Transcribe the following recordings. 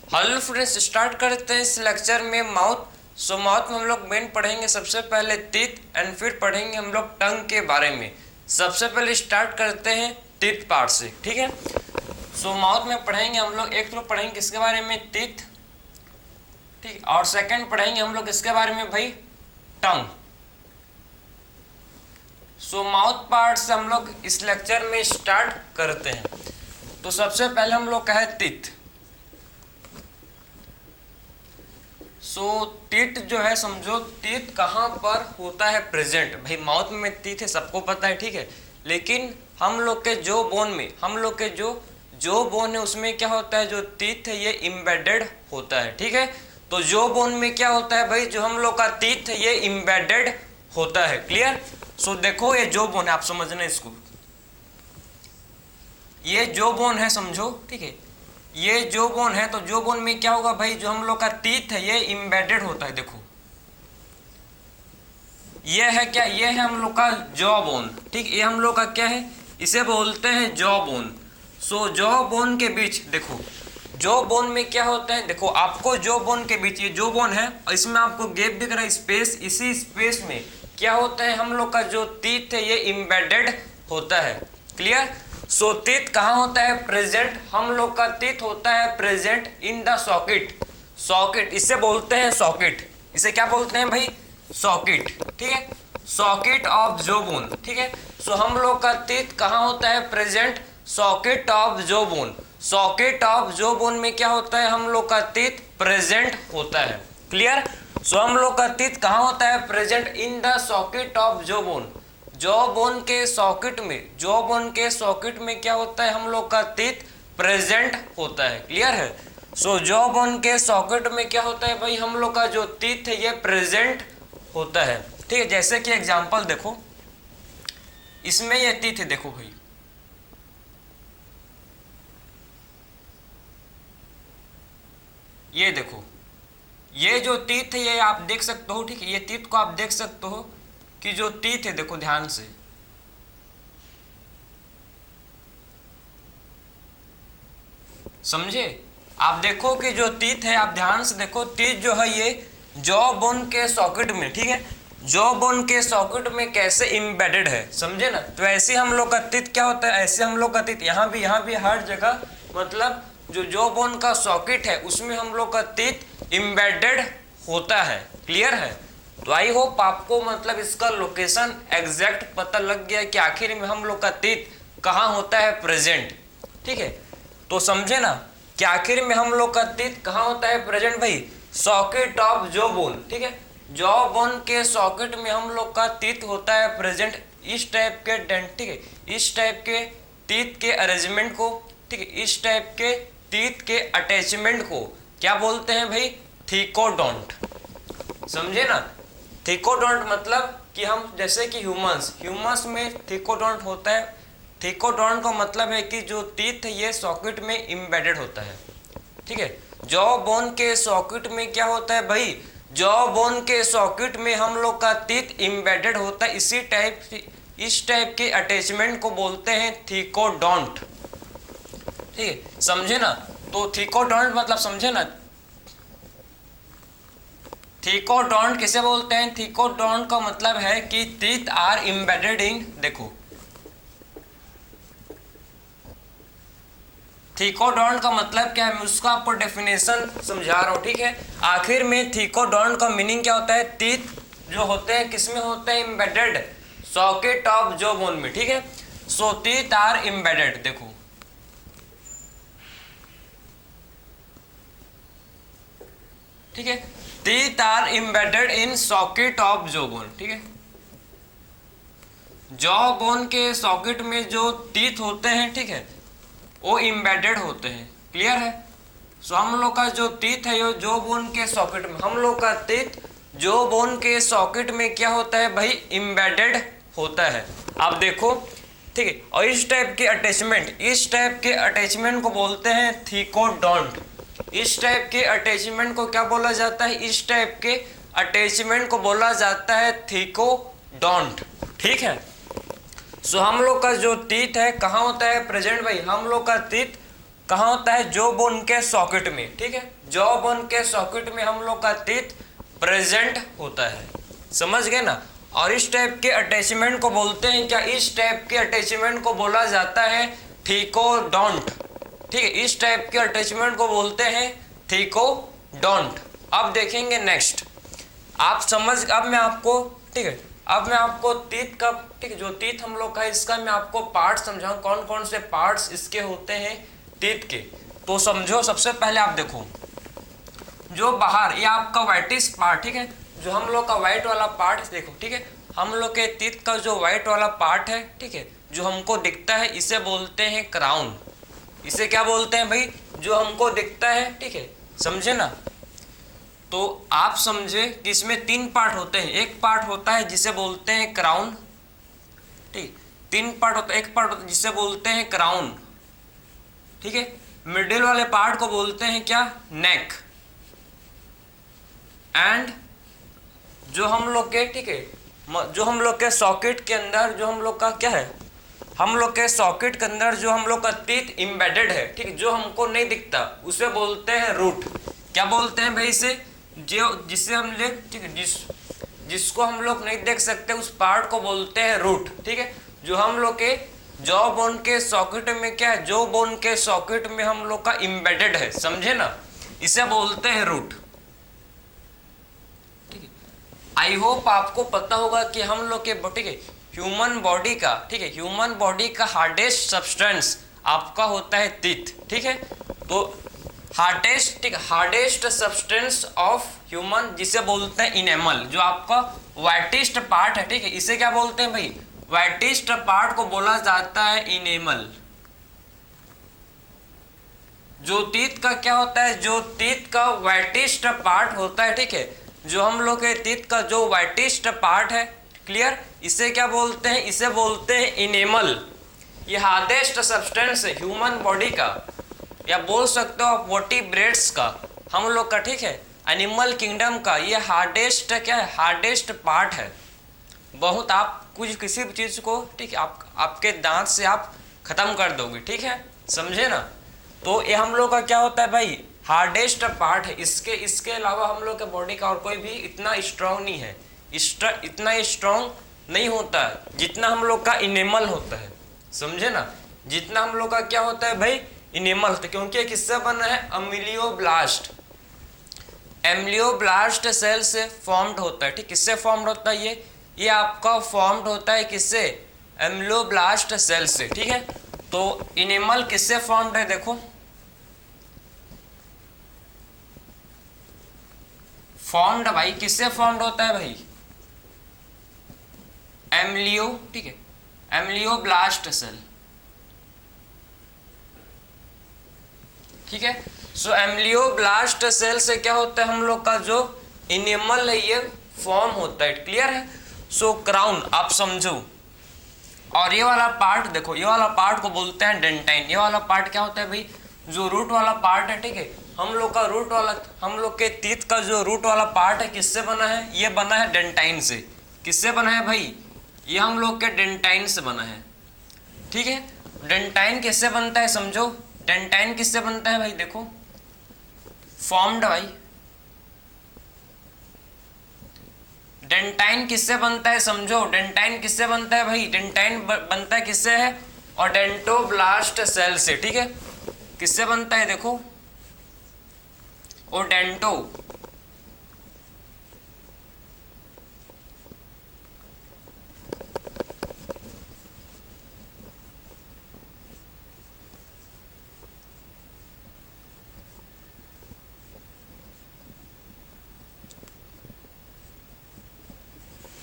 Hello friends, start करते हैं इस लेक्चर में माउथ। माउथ में हम लोग मेन पढ़ेंगे सबसे पहले टीथ एंड फिर पढ़ेंगे हम लोग टंग के बारे में। सबसे पहले स्टार्ट करते हैं टीथ पार्ट से, ठीक है। माउथ में पढ़ेंगे हम लोग, एक तो पढ़ेंगे किसके बारे में, टीथ, ठीक, और सेकंड पढ़ेंगे हम लोग इसके बारे में भाई, टंग। माउथ पार्ट से हम लोग इस लेक्चर में स्टार्ट करते हैं। तो सबसे पहले हम लोग कहे टीथ। टीथ जो है, समझो टीथ कहाँ पर होता है प्रेजेंट। भाई माउथ में टीथ है, सबको पता है, ठीक है। लेकिन हम लोग के जो बोन में, हम लोग के जो बोन है उसमें क्या होता है, जो टीथ है ये इम्बेडेड होता है, ठीक है। तो जो बोन में क्या होता है भाई, जो हम लोग का टीथ है ये इम्बेडेड होता है। क्लियर। देखो ये जो बोन है, आप समझना इसको, ये जो बोन है समझो, ठीक है। ये जो बोन है, तो जो बोन में क्या होगा भाई, जो हम लोग का टीथ है ये इम्बेडेड होता है। देखो ये है क्या, ये है हम लोग का जॉ बोन, ठीक। ये हम लोग का क्या है, इसे बोलते हैं जॉ बोन। जॉ बोन के बीच देखो, जॉ बोन में क्या होता है, देखो आपको जॉ बोन के बीच, ये जॉ बोन है, इसमें आपको गैप दिख रहा है, स्पेस, इसी स्पेस में क्या होता है, हम लोग का जो टीथ है ये इम्बेडेड होता है। क्लियर। टीथ कहाँ होता है प्रेजेंट, हम लोग का टीथ होता है present in the socket. Socket इसे बोलते हैं सॉकेट, इसे क्या बोलते हैं भाई, सॉकेट, ठीक है। सॉकेट ऑफ जो बोन, ठीक है। हम लोग का टीथ कहाँ होता है प्रेजेंट, सॉकेट ऑफ जो बोन। सॉकेट ऑफ जो बोन में क्या होता है, हम लोग का टीथ प्रेजेंट होता है। क्लियर। हम लोग का टीथ कहाँ होता है present in the socket of जो बोन। जॉ बोन के सॉकेट में, जॉ बोन के सॉकेट में क्या होता है, हम लोग का टीथ प्रेजेंट होता है। क्लियर है। जॉ बोन के सॉकेट में क्या होता है भाई, हम लोग का जो टीथ है ये प्रेजेंट होता है, ठीक है। जैसे कि एग्जांपल देखो, इसमें ये टीथ है, देखो भाई, ये देखो, ये जो टीथ है ये आप देख सकते हो, ठीक है। ये टीथ को आप देख सकते हो कि जो टीथ है, देखो ध्यान से, समझे। आप देखो कि जो टीथ है, आप ध्यान से देखो, टीथ जो है ये जॉ बोन के सॉकेट में, ठीक है, जॉ बोन के सॉकेट में कैसे इम्बेडेड है, समझे ना। तो ऐसे हम लोग का टीथ क्या होता है, ऐसे हम लोग का टीथ यहाँ भी हर जगह, मतलब जो जॉ बोन का सॉकेट है उसमें हम लोग का टीथ इम्बेडेड होता है। क्लियर है। तो आई होप आपको मतलब इसका लोकेशन एग्जैक्ट पता लग गया कि आखिर में हम लोग का टीथ कहाँ होता है प्रेजेंट, ठीक है। तो समझे ना कि आखिर में हम लोग का टीथ कहाँ होता है प्रेजेंट भाई, सॉकेट ऑफ जॉ बोन, ठीक है। जॉ बोन के सॉकेट में हम लोग का टीथ होता है प्रेजेंट। इस टाइप के डेंट, ठीक है, इस टाइप के टीथ के अरेंजमेंट को, ठीक है, इस टाइप के टीथ के अटैचमेंट को क्या बोलते हैं भाई, थीकोडोंट। समझे ना। थीकोडोंट मतलब कि हम जैसे कि ह्यूमंस में थीकोडोंट होता है। थीकोडोंट का मतलब है कि जो टीथ है ये सॉकेट में इम्बेडेड होता है, ठीक है। जॉ बोन के सॉकेट में क्या होता है भाई, जॉ बोन के सॉकेट में हम लोग का टीथ इम्बेडेड होता है। इस टाइप के अटैचमेंट को बोलते हैं थीकोडोंट, ठीक है, समझे ना। तो थीकोडोंट मतलब समझे ना, थीकोडोंट किसे बोलते हैं, थीकोडोंट का मतलब है कि टीथ आर इम्बेडेड इन, देखो थीकोडोंट का मतलब क्या है, मैं उसका आपको डेफिनेशन समझा रहा हूँ, ठीक है। आखिर में थीकोडोंट का मीनिंग क्या होता है, टीथ जो होते हैं किसमें होते हैं, embedded socket of jaw bone में, ठीक है। टीथ आर इम्बेडेड, देखो ठीक है, teeth are embedded in socket of jaw bone, ठीक है। जॉ बोन के सॉकेट में जो टीथ होते हैं, ठीक है, वो इम्बेडेड होते हैं। क्लियर है। हम लोग का जो टीथ है ये जॉ बोन के सॉकेट में, हम लोग का टीथ जॉ बोन के सॉकेट में क्या होता है भाई, इम्बेडेड होता है। आप देखो, ठीक है। और इस टाइप के अटैचमेंट को बोलते हैं थीकोडोंट। इस टाइप के अटैचमेंट को क्या बोला जाता है, इस टाइप के अटैचमेंट को बोला जाता है थीकोडोंट, ठीक है। हम लोग का जो टीथ है कहाँ होता है प्रेजेंट भाई, हम लोग का टीथ कहाँ होता है? जॉ बोन के सॉकेट में, ठीक है, जॉ बोन के सॉकेट में हम लोग का टीथ प्रेजेंट होता है, समझ गए ना। और इस टाइप के अटैचमेंट को बोलते हैं क्या? इस टाइप के अटैचमेंट को बोला जाता है थीकोडोंट, ठीक है, इस टाइप के अटैचमेंट को बोलते हैं थीकोडोंट। अब देखेंगे नेक्स्ट, आप समझ, अब मैं आपको, ठीक है, अब मैं आपको टीथ का, ठीक है, जो टीथ हम लोग का है इसका मैं आपको पार्ट समझाऊं, कौन कौन से पार्ट्स इसके होते हैं टीथ के। तो समझो, सबसे पहले आप देखो, जो बाहर ये आपका व्हाइटिश पार्ट, ठीक है, जो हम लोग का व्हाइट वाला पार्ट देखो, ठीक है, हम लोग के टीथ का जो व्हाइट वाला पार्ट है, ठीक है, जो हमको दिखता है, इसे बोलते हैं क्राउन। इसे क्या बोलते हैं भाई? जो हमको दिखता है, ठीक है, समझे ना। तो आप समझे कि इसमें 3 पार्ट होते हैं। एक पार्ट होता है जिसे बोलते हैं क्राउन, ठीक, 3 पार्ट होता है। एक पार्ट होता है जिसे बोलते हैं क्राउन, ठीक है, मिडिल वाले पार्ट को बोलते हैं क्या? नेक। एंड जो हम लोग के, ठीक है, जो हम लोग के सॉकेट के अंदर, जो हम लोग का क्या है, हम लोग के सॉकेट के अंदर जो हम लोग का टीथ एम्बेडेड है, ठीक, जो हमको नहीं दिखता, उसे बोलते हैं रूट। क्या बोलते हैं भाई? इसे, जो जिससे हम लोग, ठीक है, जिसको हम लोग नहीं देख सकते, उस पार्ट को बोलते हैं रूट, ठीक है, जो हम लोग के जॉ बोन के सॉकेट में क्या है, जॉ बोन के सॉकेट में हम लोग का एम्बेडेड है, समझे ना, इसे बोलते हैं रूट। ठीक है, आई होप आपको पता होगा कि हम लोग के, ठीक है, ह्यूमन बॉडी का, ठीक है, ह्यूमन बॉडी का हार्डेस्ट सब्सटेंस आपका होता है टीथ, ठीक है। तो हार्डेस्ट, ठीक, हार्डेस्ट सब्सटेंस ऑफ ह्यूमन जिसे बोलते हैं इनेमल, जो आपका व्हाइटिस्ट पार्ट है, ठीक है, इसे क्या बोलते हैं भाई? व्हाइटिस्ट पार्ट को बोला जाता है इनेमल। जो टीथ का क्या होता है? जो टीथ का व्हाइटिस्ट पार्ट होता है, ठीक है, जो हम लोग के टीथ का जो व्हाइटिस्ट पार्ट है, क्लियर, इसे क्या बोलते हैं? इसे बोलते हैं इनेमल। ये हार्डेस्ट सब्सटेंस है ह्यूमन बॉडी का, या बोल सकते हो आप वर्टिब्रेट्स का, हम लोग का, ठीक है, एनिमल किंगडम का ये हार्डेस्ट क्या है? हार्डेस्ट पार्ट है। बहुत आप कुछ किसी भी चीज़ को, ठीक है, आपके दांत से आप खत्म कर दोगे, ठीक है, समझे ना। तो ये हम लोग का क्या होता है भाई? हार्डेस्ट पार्ट है। इसके अलावा हम लोग के बॉडी का और कोई भी इतना स्ट्रांग नहीं है, इतना स्ट्रांग नहीं होता जितना हम लोग का इनेमल होता है, समझे ना। जितना हम लोग का क्या होता है भाई? इनेमल होता है, क्योंकि किससे बना है? अम्लियोब्लास्ट। एम्लियोब्लास्ट सेल से फॉर्म्ड होता है, ठीक, किससे फॉर्म्ड होता है? ये आपका फॉर्म्ड होता है किससे? एम्लियोब्लास्ट सेल से, ठीक है। तो इनेमल किससे फॉर्म्ड है? देखो, फॉर्म्ड भाई किससे फॉर्म्ड होता है भाई? एम्लियो, ठीक है, एम्लियोब्लास्ट सेल, ठीक है। सो एम्लियोब्लास्ट सेल से क्या होता है? हम लोग का जो इनेमल है ये फॉर्म होता है, क्लियर है। सो क्राउन आप समझो, और ये वाला पार्ट देखो, ये वाला पार्ट को बोलते हैं डेंटाइन। ये वाला पार्ट क्या होता है भाई? जो रूट वाला पार्ट है, ठीक है, हम लोग का रूट वाला, हम लोग के टीथ का जो रूट वाला पार्ट है किससे बना है? ये बना है डेंटाइन से। किससे बना है भाई? ये हम लोग के डेंटाइन से बना है, ठीक है। डेंटाइन किससे बनता है समझो, डेंटाइन किससे बनता है भाई? देखो, फॉर्म्ड भाई, डेंटाइन किससे बनता है समझो, डेंटाइन किससे बनता है भाई? डेंटाइन बनता है किससे है? ओडेंटोब्लास्ट सेल से, ठीक है। किससे बनता है? देखो, ओडेंटो,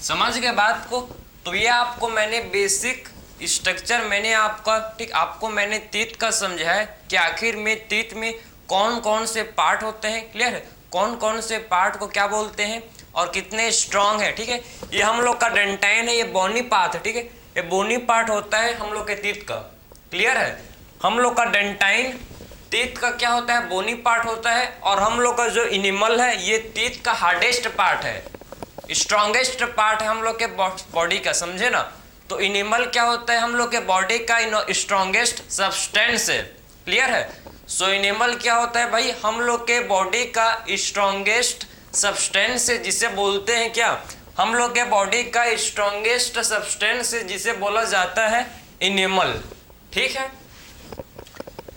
समझ गए बात को। तो ये आपको मैंने बेसिक स्ट्रक्चर मैंने आपका, ठीक, आपको मैंने टीथ का समझाया कि आखिर में टीथ में कौन कौन से पार्ट होते हैं, क्लियर है, कौन कौन से पार्ट को क्या बोलते हैं और कितने स्ट्रांग है, ठीक है। ये हम लोग का डेंटाइन है, ये बोनी पार्ट है, ठीक है, ये बोनी पार्ट होता है हम लोग के टीथ का, क्लियर है। हम लोग का डेंटाइन टीथ का क्या होता है? बोनी पार्ट होता है। और हम लोग का जो इनिमल है ये टीथ का हार्डेस्ट पार्ट है, स्ट्रॉन्गेस्ट पार्ट है हम लोग के बॉडी का, समझे ना। तो इनिमल क्या होता है? हम लोग के बॉडी का स्ट्रॉन्गेस्ट सब्सटेंस है, क्लियर है। सो इनेमल क्या होता है भाई, हम लोग के बॉडी का स्ट्रॉन्गेस्ट सब्सटेंस है जिसे बोलते हैं क्या, हम लोग के बॉडी का स्ट्रॉन्गेस्ट सब्सटेंस है जिसे बोला जाता है इनेमल। ठीक है,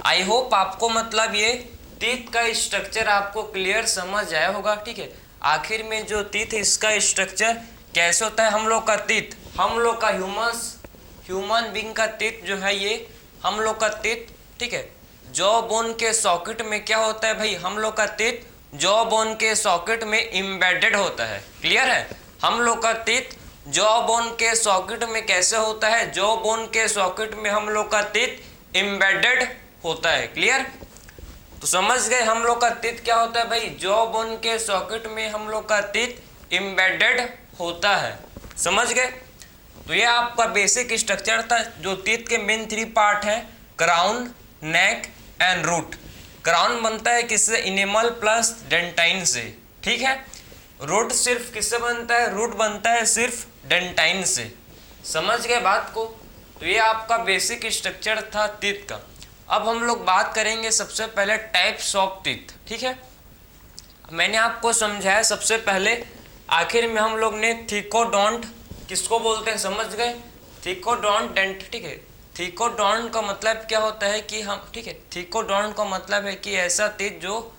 आई होप आपको मतलब ये टीथ का स्ट्रक्चर आपको क्लियर समझ आया होगा। ठीक है, आखिर में जो टीथ है इसका स्ट्रक्चर कैसे होता है, हम लोग का टीथ, हम लोग का ह्यूमन बीइंग का टीथ जो है ये हम लोग का टीथ, ठीक है, जॉ बोन के सॉकेट में क्या होता है भाई, हम लोग का टीथ जॉ बोन के सॉकेट में एम्बेडेड होता है। क्लियर है, हम लोग का टीथ जॉ बोन के सॉकेट में कैसे होता है, जॉ बोन के सॉकेट में हम लोग का टीथ एम्बेडेड होता है। क्लियर, तो समझ गए हम लोग का टीथ क्या होता है भाई, जॉ बोन के सॉकेट में हम लोग का टीथ एम्बेडेड होता है। समझ गए, तो ये आपका बेसिक स्ट्रक्चर था। जो टीथ के मेन 3 पार्ट है, crown, neck and root. Crown बनता है किससे, इनेमल प्लस डेंटाइन से। ठीक है, रूट सिर्फ किससे बनता है, रूट बनता है सिर्फ डेंटाइन से। समझ गए बात को, तो ये आपका बेसिक स्ट्रक्चर था टीथ का। अब हम लोग बात करेंगे सबसे पहले टाइप्स ऑफ टीथ। ठीक है, मैंने आपको समझाया सबसे पहले, आखिर में हम लोग ने थिकोडोंट किसको बोलते हैं समझ गए, थिकोडोंट डेंट। ठीक है, थिकोडोंट का मतलब क्या होता है कि हम, ठीक है, थिकोडोंट का मतलब है कि ऐसा टीथ जो,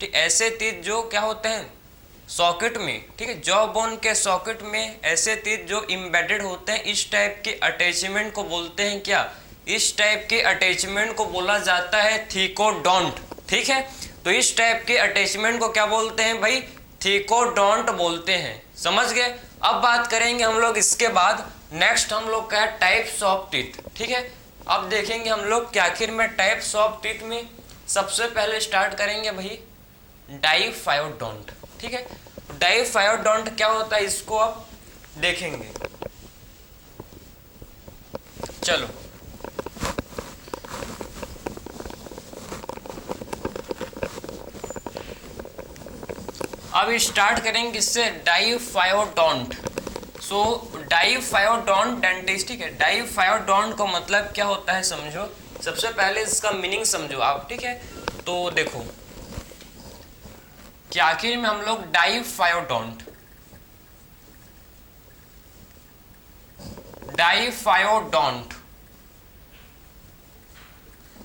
ऐसे टीथ जो क्या होते हैं सॉकेट में, ठीक है, जॉ बोन के सॉकेट में ऐसे टीथ जो एम्बेडेड होते हैं, इस टाइप के अटैचमेंट को बोलते हैं क्या, इस टाइप के अटैचमेंट को बोला जाता है थिकोडोंट। ठीक है, तो इस टाइप के अटैचमेंट को क्या बोलते हैं भाई, थिकोडोंट बोलते हैं। समझ गए, अब बात करेंगे हम लोग इसके बाद, नेक्स्ट हम लोग का है टाइप्स ऑफ टीथ। ठीक है, अब देखेंगे हम लोग कि आखिर में टाइप्स ऑफ टीथ में सबसे पहले स्टार्ट करेंगे भाई डाइफायोडोंट। ठीक है, डाइफायोडोंट क्या होता है इसको अब देखेंगे। चलो अब स्टार्ट करेंगे इससे, डाइफायोडोंट। सो डाइफायोडोंट डेंटिस्ट। ठीक है, डाइफायोडोंट का मतलब क्या होता है समझो, सबसे पहले इसका मीनिंग समझो आप। ठीक है, तो देखो कि आखिर में हम लोग डाइफायोडोंट,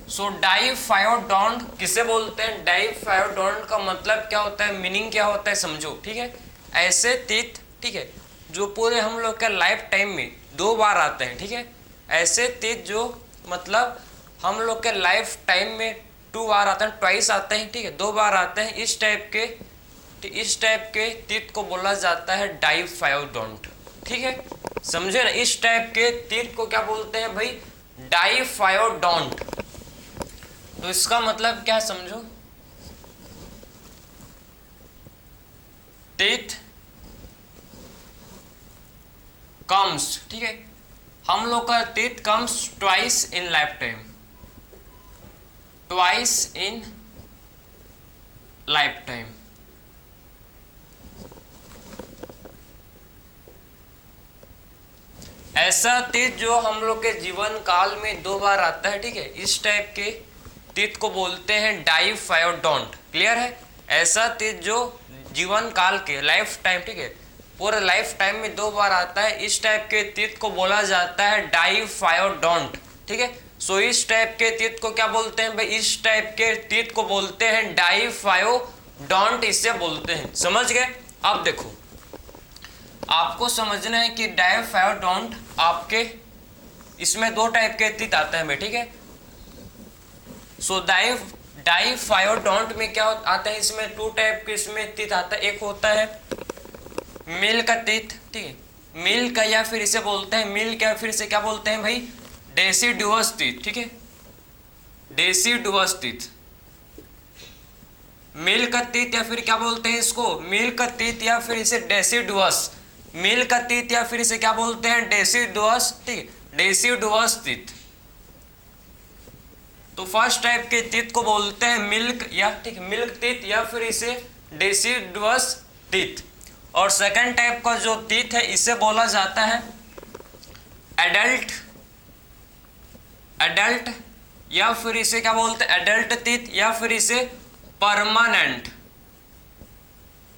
सो डाइफायोडोंट किसे बोलते हैं, डाइफायोडोंट का मतलब क्या होता है, मीनिंग क्या होता है समझो। ठीक है, ऐसे टीथ, ठीक है, जो पूरे हम लोग का लाइफ टाइम में 2 बार आते हैं। ठीक है, ऐसे टीथ जो मतलब हम लोग के लाइफ टाइम में 2 बार आते हैं, ट्वाइस आते हैं। ठीक है, 2 बार आते हैं, इस टाइप के टीथ को बोला जाता है डाइफायोडोंट। ठीक है, समझे ना, इस टाइप के टीथ को क्या बोलते हैं भाई, डाइफायोडोंट। तो इसका मतलब क्या समझो, टीथ कम्स, ठीक है, हम लोग का teeth comes twice in life time, twice in life time. ऐसा टीथ जो हम लोग के जीवन काल में 2 बार आता है। ठीक है, इस टाइप के टीथ को बोलते हैं डाइफायोडोंट। क्लियर है, ऐसा टीथ जो जीवन काल के लाइफ टाइम, ठीक है, पूरे लाइफ टाइम में 2 बार आता है, इस टाइप के टीथ को बोला जाता है डाइफायोडोंट। ठीक है, सो इस टाइप के टीथ को क्या बोलते हैं भाई, इस टाइप के टीथ को बोलते हैं डाइफायोडोंट, इसे बोलते हैं। समझ गए, अब देखो आपको समझना है कि डाइफायोडोंट आपके इसमें 2 टाइप के टीथ आते हैं। ठीक है, सो डाइफायोडोंट में क्या आता है, इसमें 2 टाइप के इसमें टीथ आता है। एक होता है मिल्क टीथ, ठीक है, मिल्क या फिर इसे बोलते हैं मिल्क या फिर इसे क्या बोलते हैं भाई, डेसिडुअस टीथ। ठीक है, डेसिडुअस टीथ, मिल्क टीथ या फिर क्या बोलते हैं इसको, मिल्क टीथ या फिर इसे डेसिडुअस, मिल्क टीथ या फिर इसे क्या बोलते हैं, डेसिडुअस। ठीक है, डेसिडुअस टीथ। तो फर्स्ट टाइप के टीथ को बोलते हैं मिल्क या, ठीक है, मिल्क टीथ या फिर इसे डेसिडुअस टीथ। और सेकंड टाइप का जो टीथ है इसे बोला जाता है एडल्ट या फिर इसे क्या बोलते हैं एडल्ट टीथ, या फिर इसे परमानेंट,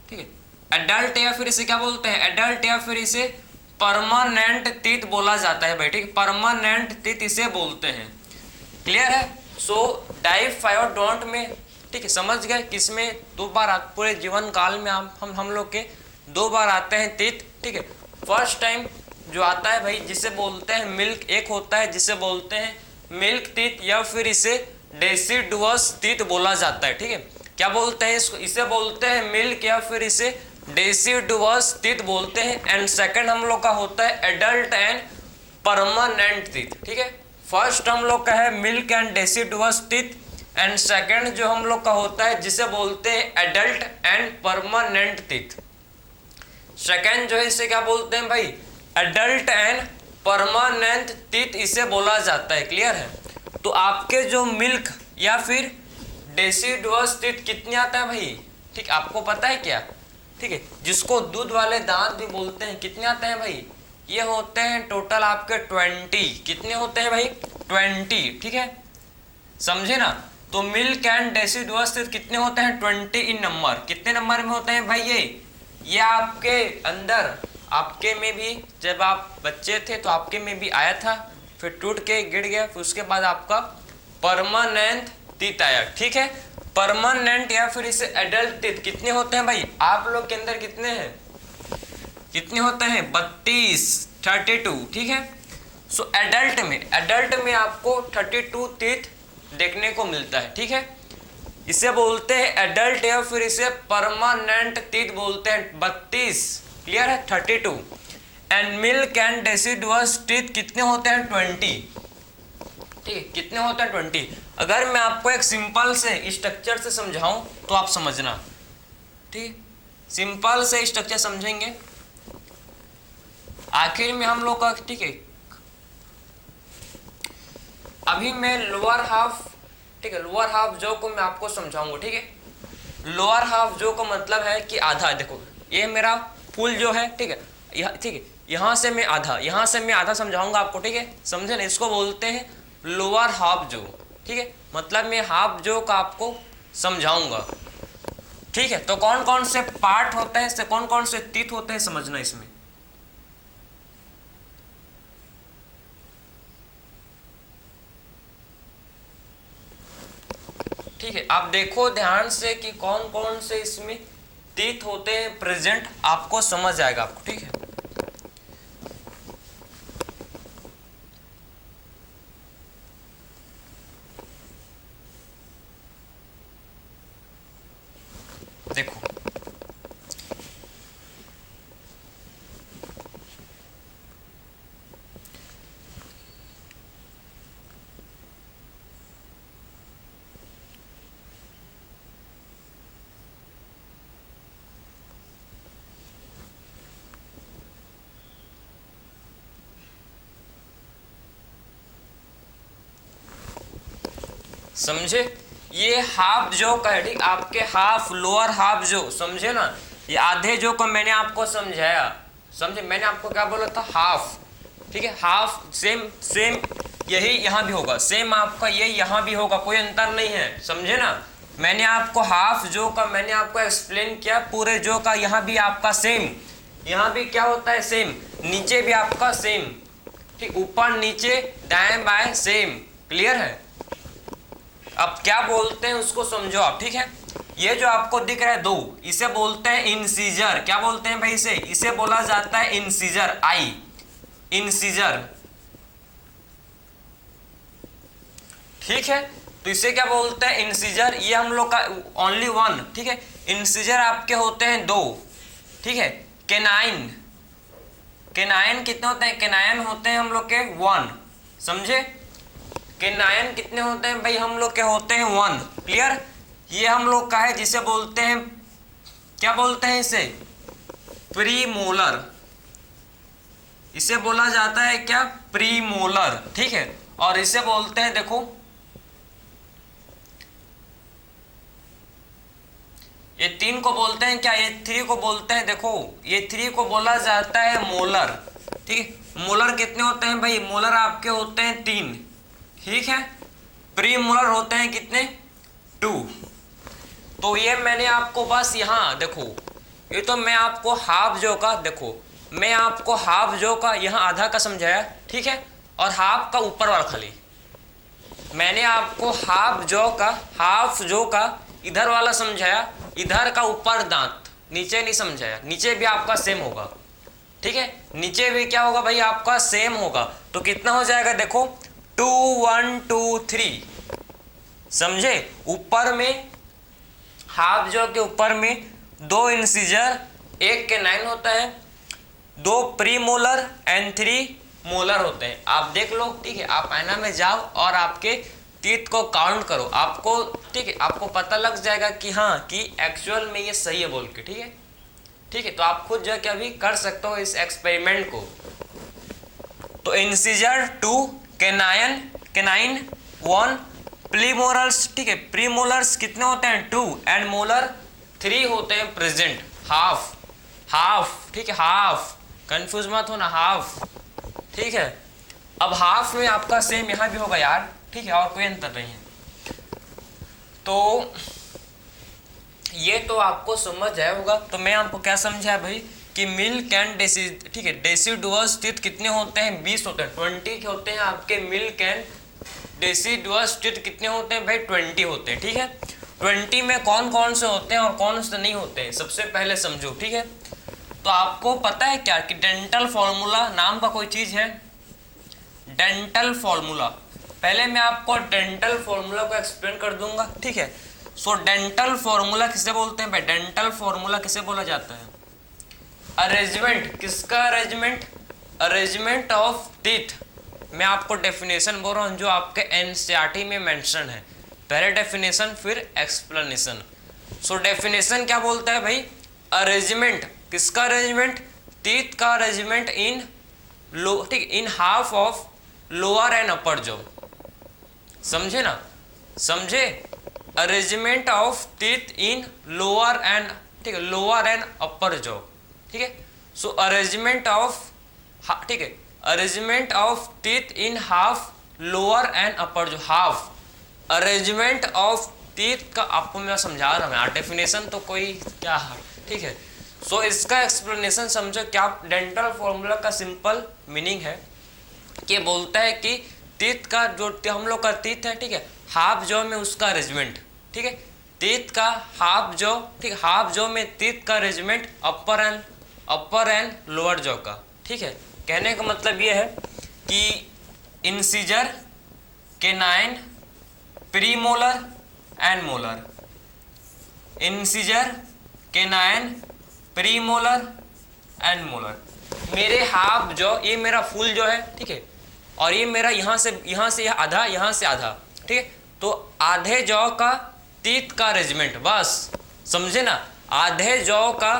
ठीक है, एडल्ट या फिर इसे क्या बोलते हैं एडल्ट या फिर इसे परमानेंट टीथ बोला जाता है भाई, ठीक, परमानेंट टीथ इसे बोलते हैं। क्लियर है? सो डाइफायोडोंट में, ठीक है, समझ गए किसमें दो बार पूरे जीवन काल में हम लोग के दो बार आते हैं टीथ, ठीक है। फर्स्ट टाइम जो आता है भाई जिसे बोलते हैं मिल्क, एक होता है जिसे बोलते हैं मिल्क टीथ या फिर इसे डेसिडुअस टीथ बोला जाता है, ठीक है। क्या बोलते हैं इसको, इसे बोलते हैं मिल्क या फिर इसे डेसिडुअस टीथ बोलते हैं। एंड सेकंड हम लोग का होता है एडल्ट एंड परमानेंट टीथ, ठीक है। फर्स्ट हम लोग का है milk and deciduous teeth, and second जो हम लोग का होता है जिसे बोलते हैं adult and permanent teeth. Second जो है इसे क्या बोलते हैं भाई एडल्ट एंड परमानेंट टीथ इसे बोला जाता है। क्लियर है? तो आपके जो मिल्क या फिर डेसिडुअस टीथ कितने आते हैं भाई, ठीक, आपको पता है क्या, ठीक है, जिसको दूध वाले दांत भी बोलते हैं, कितने आते हैं भाई, ये होते हैं टोटल आपके 20। कितने होते हैं भाई 20, ठीक है, समझे ना। तो मिल्क एंड डेसिडुअस टीथ कितने होते हैं 20 इन नंबर। कितने नंबर में होते हैं भाई ये आपके अंदर, आपके में भी जब आप बच्चे थे तो आपके में भी आया था, फिर टूट के गिर गया, फिर उसके बाद आपका परमानेंट टीथ आया, ठीक है। परमानेंट या फिर इसे एडल्ट टीथ कितने होते हैं भाई, आप लोग के अंदर कितने हैं, कितने होते हैं 32, 32, ठीक है। सो एडल्ट में आपको 32 टीथ देखने को मिलता है, ठीक है। इसे बोलते हैं एडल्ट या फिर इसे परमानेंट टीथ बोलते हैं 32। क्लियर है? 32। And milk and deciduous teeth कितने होते हैं 20, ठीक है, कितने होते हैं 20। अगर मैं आपको एक सिंपल से स्ट्रक्चर से समझाऊं तो आप समझना, ठीक, सिंपल से स्ट्रक्चर समझेंगे आखिर में हम लोग का, ठीक है। अभी मैं लोअर हाफ, ठीक है, लोअर हाफ जो को मैं आपको समझाऊंगा, ठीक है। लोअर हाफ जो का मतलब है कि आधा, देखो ये मेरा फुल जो है, ठीक है, ठीक है, यहाँ से मैं आधा समझाऊंगा आपको, ठीक है, समझे ना। इसको बोलते हैं लोअर हाफ जो, ठीक है, मतलब मैं हाफ जो का आपको समझाऊंगा, ठीक है। तो कौन कौन से पार्ट होते हैं, कौन कौन से टीथ होते हैं समझना इसमें। ठीक है, आप देखो ध्यान से कि कौन कौन से इसमें टीथ होते हैं प्रेजेंट, आपको समझ आएगा आपको, ठीक है। देखो समझे, ये हाफ जो का है, ठीक, आपके हाफ लोअर हाफ जो, समझे ना। ये आधे जो को मैंने आपको समझाया, समझे, मैंने आपको क्या बोला था हाफ, ठीक है। हाफ सेम यही यहाँ भी होगा, सेम आपका ये यहाँ भी होगा, कोई अंतर नहीं है, समझे ना। मैंने आपको हाफ जो का मैंने आपको एक्सप्लेन किया, पूरे जो का यहाँ भी आपका सेम, यहाँ भी क्या होता है सेम, नीचे भी आपका सेम, ठीक, ऊपर नीचे दाएं बाएं सेम। क्लियर है? अब क्या बोलते हैं उसको समझो आप, ठीक है। ये जो आपको दिख रहा है दो, इसे बोलते हैं इंसीजर। क्या बोलते हैं भाई इसे बोला जाता है इंसीजर, आई इंसीजर, ठीक है। तो इसे क्या बोलते हैं इंसीजर, ये हम लोग का ओनली वन, ठीक है। इंसीजर आपके होते हैं दो, ठीक है। केनाइन कितने होते हैं, केनाइन होते हैं हम लोग के 1, समझे। केनाइन कितने होते हैं भाई, हम लोग के होते हैं 1। क्लियर? ये हम लोग का है जिसे बोलते हैं, क्या बोलते हैं इसे, प्रीमोलर, इसे बोला जाता है क्या, प्रीमोलर, ठीक है। और इसे बोलते हैं, देखो ये 3 को बोलते हैं क्या, ये 3 को बोलते हैं, देखो ये 3 को बोला जाता है मोलर, ठीक है। मोलर कितने होते हैं भाई, मोलर आपके होते हैं 3, ठीक है। प्रीमोलर होते हैं कितने, 2। तो ये मैंने आपको बस यहाँ देखो, ये तो मैं आपको हाफ जो का देखो, मैं आपको हाफ जो का यहाँ आधा का समझाया, ठीक है, और हाफ का ऊपर वाला खाली। मैंने आपको हाफ जो का इधर वाला समझाया, इधर का ऊपर दांत, नीचे नहीं समझाया। नीचे भी आपका सेम होगा, ठीक है, नीचे भी क्या होगा भाई आपका सेम होगा। तो कितना हो जाएगा देखो, 2 1 2 3, समझे। ऊपर में हाफ जो के ऊपर में 2 इंसीजर, 1 कैनाइन होता है, 2 प्रीमोलर एंड 3 मोलर होते हैं। आप देख लो, ठीक है, आप आईना में जाओ और आपके टीथ को काउंट करो, आपको, ठीक है, आपको पता लग जाएगा कि हाँ कि एक्चुअल में ये सही है बोल के, ठीक है, ठीक है। तो आप खुद जो क्या भी कर सकते हो इस एक्सपेरिमेंट को। तो इंसीजर 2, कैनाइन 1, प्रीमोलर्स, ठीक है, प्रीमोलर्स कितने होते हैं 2 एंड मोलर 3 होते हैं प्रेजेंट। हाफ, ठीक है, हाफ, कंफ्यूज मत होना, हाफ, ठीक है। अब हाफ में आपका सेम यहाँ भी होगा यार, ठीक है, और कोई अंतर नहीं है। तो ये तो आपको समझ आया होगा। तो मैं आपको क्या समझाया भाई कि मिल्क एंड ठीक है, डेसिडुअस टीथ कितने होते हैं, 20 होते हैं, 20 होते हैं आपके मिल्क एंड डेसिडुअस टीथ कितने होते हैं भाई, 20 होते हैं, ठीक है। 20 में कौन कौन से होते हैं और कौन से नहीं होते हैं, सबसे पहले समझो, ठीक है। तो आपको पता है क्या कि डेंटल फॉर्मूला नाम का कोई चीज है, डेंटल फॉर्मूला। पहले मैं आपको डेंटल फॉर्मूला को एक्सप्लेन कर दूंगा, ठीक है। सो डेंटल फॉर्मूला किसे बोलते हैं भाई, डेंटल फॉर्मूला किसे बोला जाता है, अरेंजमेंट, किसका अरेंजमेंट, अरेंजमेंट ऑफ टीथ। मैं आपको डेफिनेशन बोल रहा हूँ जो आपके एनसीईआरटी में मेंशन है, पहले डेफिनेशन फिर एक्सप्लेनेशन। सो डेफिनेशन क्या बोलता है भाई, अरेंजमेंट, किसका अरेंजमेंट, टीथ का अरेंजमेंट इन लो, ठीक, in half of lower and upper jaw, समझे ना, समझे, arrangement of teeth in lower and, ठीक है, लोअर एंड अपर जॉ, ठीक है। सो अरेंजमेंट ऑफ, ठीक है, arrangement of teeth in half lower and upper jaw, half arrangement of teeth का आपको मैं समझा रहा हूँ यार, डेफिनेशन तो कोई क्या है, ठीक है। सो इसका एक्सप्लेनेशन समझो, क्या डेंटल फॉर्मूला का सिंपल मीनिंग है कि बोलता है कि टीथ का जो हम लोग का टीथ है, ठीक है, हाफ जॉ में उसका अरेंजमेंट, ठीक है, टीथ का हाफ जॉ, ठीक, हाफ जॉ में टीथ का arrangement upper and lower jaw का, ठीक है। कहने का मतलब ये है कि incisor, canine, premolar and molar, incisor, canine, premolar and molar. मेरे हाफ जॉ, ये मेरा फुल जॉ है, ठीक है, और ये मेरा यहाँ से आधा, यहाँ से आधा, ठीक है। तो आधे जॉ का टीथ का अरेंजमेंट, बस समझे ना, आधे जॉ का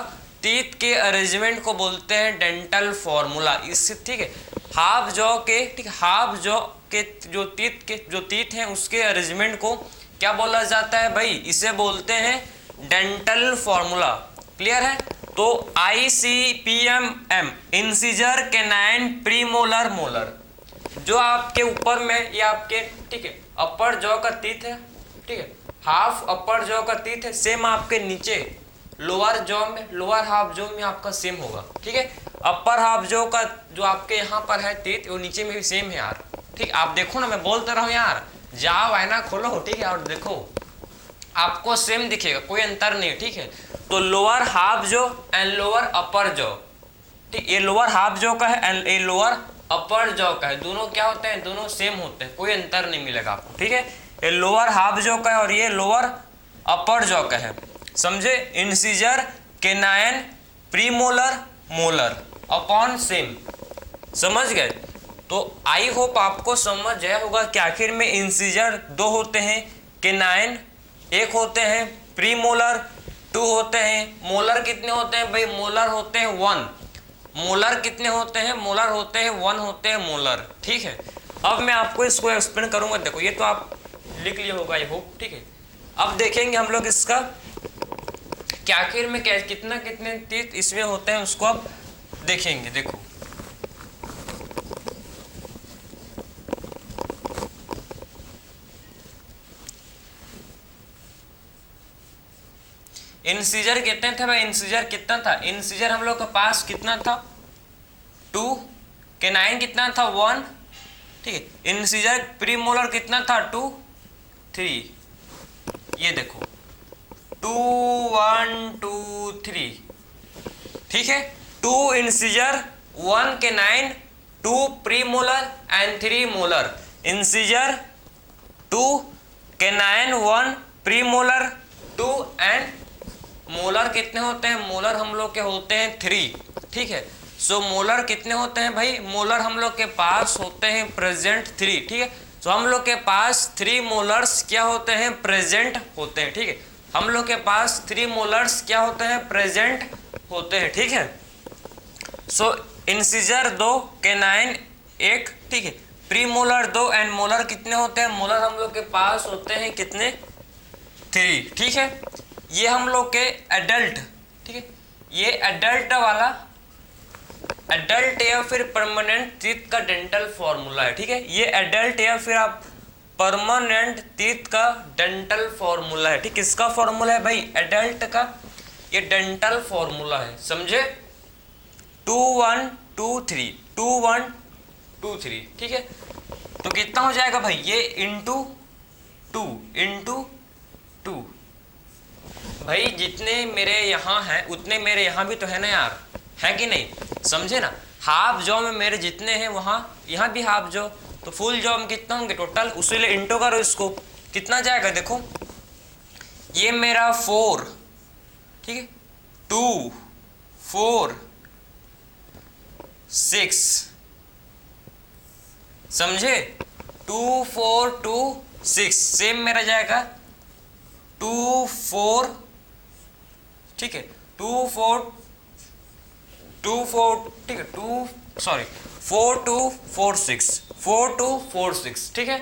टीथ के अरेंजमेंट को बोलते हैं डेंटल फॉर्मूला। इससे, ठीक है, हाफ जॉ के, ठीक, हाफ जॉ के जो टीथ हैं उसके अरेंजमेंट को क्या बोला जाता है भाई, इसे बोलते हैं डेंटल फॉर्मूला। क्लियर है। तो ICPM, incisor, canine, premolar, molar, जो आपके ऊपर में ये आपके, ठीक है, अपर जॉ का टीथ है, ठीक है, हाफ अपर जॉ का टीथ है, सेम आपके नीचे लोअर जॉ में, लोअर हाफ जॉ में आपका सेम होगा, ठीक है। अपर हाफ जॉ का जो आपके यहाँ पर है टीथ, वो नीचे में भी सेम है यार, ठीक। आप देखो ना, मैं बोलता रहा हूँ यार, जाओ आईना खोलो, ठीक है, और देखो आपको सेम दिखेगा, कोई अंतर नहीं, ठीक है। तो lower half jaw and lower upper jaw, ठीक, ये लोअर हाफ जॉ का है एंड ये लोअर अपर जॉ का है, दोनों क्या होते हैं, दोनों सेम होते हैं, कोई अंतर नहीं मिलेगा आपको, ठीक है। ये लोअर हाफ जॉ का है और ये लोअर अपर जॉ का है, समझे। Incisor, canine, premolar, molar upon same, समझ गए। तो आई होप आपको समझ आया होगा कि आखिर में इंसीजर 2 होते हैं, कैनाइन 1 होते हैं, प्रीमोलर 2 होते हैं, मोलर कितने होते हैं भाई, मोलर होते हैं 1, मोलर कितने होते हैं, मोलर होते हैं 1 होते हैं मोलर, ठीक है। अब मैं आपको इसको एक्सप्लेन करूंगा, देखो ये तो आप लिख लिए होगा आई होप, ठीक है। अब देखेंगे हम लोग इसका कि आखिर में कितने टीथ इसमें होते हैं, उसको अब देखेंगे। देखो इंसीजर कितने थे भाई, इंसीजर कितना था, इंसीजर हम लोग के पास कितना था 2, कैनाइन कितना था 1, ठीक है। इंसीजर प्रीमोलर कितना था 2, 3, ये देखो 2 1 2 3, ठीक है। 2 incisor 1 canine 2 premolar and 3 molar. Incisor 2 canine 1 premolar 2 and molar कितने होते हैं, मोलर हम लोग के होते हैं 3, ठीक है। सो मोलर कितने होते हैं भाई, मोलर हम लोग के पास होते हैं प्रेजेंट 3, ठीक है। सो हम लोग के पास 3 मोलर्स क्या होते हैं, प्रेजेंट होते हैं, ठीक है। हम लोग के पास 3 मोलर्स क्या होते हैं, प्रेजेंट होते हैं, ठीक है। सो इंसीजर 2 कैनाइन 1, ठीक है। प्रीमोलर 2 एंड मोलर कितने होते हैं, मोलर हम लोग के पास होते हैं कितने 3, ठीक है। ये हम लोग के एडल्ट, ठीक है, ये एडल्ट वाला एडल्ट या फिर परमानेंट टीथ का डेंटल फॉर्मूला है, ठीक है। ये एडल्ट या फिर आप परमानेंट टीथ का डेंटल फॉर्मूला है, ठीक। किसका फॉर्मूला है भाई, एडल्ट का, ये डेंटल फॉर्मूला है, समझे। 2 1 2 3 2 1 2 3, ठीक है। तो कितना हो जाएगा भाई, ये इंटू 2 भाई जितने मेरे यहाँ हैं उतने मेरे यहाँ भी तो है ना यार, है कि नहीं, समझे ना। हाफ जॉ में मेरे जितने हैं वहाँ यहाँ भी हाफ जॉ, तो फुल जॉ में कितना होंगे टोटल, उसीलिए इंटू करो इसको, कितना जाएगा देखो, ये मेरा 4, ठीक है, 2 4 6, समझे, 2 4 2 6, सेम मेरा जाएगा 2 4, ठीक है, 2 4 ठीक है, 4 2 4 6 4 2 4 6, ठीक है।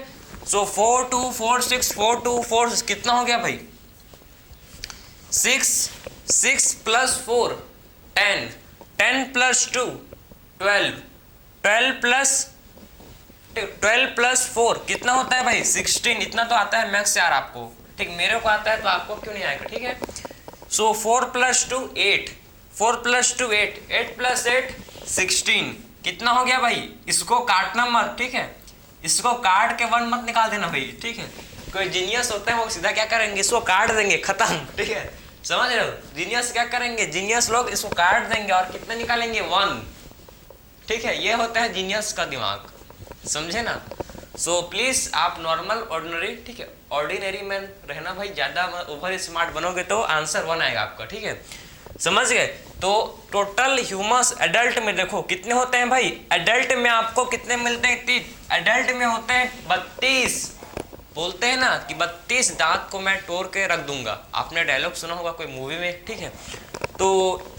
सो 4 2 4 6 4 2 4 6 कितना हो गया भाई, 6 प्लस 4 10 10 प्लस 2 12 12 प्लस 4 कितना होता है भाई 16। इतना तो आता है मैथ्स यार आपको, ठीक, मेरे को आता है तो आपको क्यों नहीं आएगा, ठीक है। सो 4 प्लस 2 8 4 प्लस 2 8 8 प्लस 8 16 कितना हो गया भाई, इसको काटना मत, ठीक है, इसको काट के 1 मत निकाल देना भाई, ठीक है। कोई जीनियस होता है वो सीधा क्या करेंगे, इसको काट देंगे, खत्म, ठीक है, समझ रहे हो। जीनियस क्या करेंगे, जीनियस लोग इसको काट देंगे और कितना निकालेंगे 1, ठीक है। ये होता है जीनियस का दिमाग, समझे ना। सो प्लीज आप नॉर्मल ऑर्डिनरी, ठीक है, ऑर्डिनरी में रहना भाई, ज्यादा ओवर स्मार्ट बनोगे तो आंसर 1 आएगा आपका, ठीक है, समझ गए। तो टोटल ह्यूमस एडल्ट में देखो कितने होते हैं भाई, एडल्ट में आपको कितने मिलते हैं टीथ, एडल्ट में होते हैं 32, बोलते हैं ना कि 32 दांत को मैं तोड़ के रख दूंगा, आपने डायलॉग सुना होगा कोई मूवी में, ठीक है। तो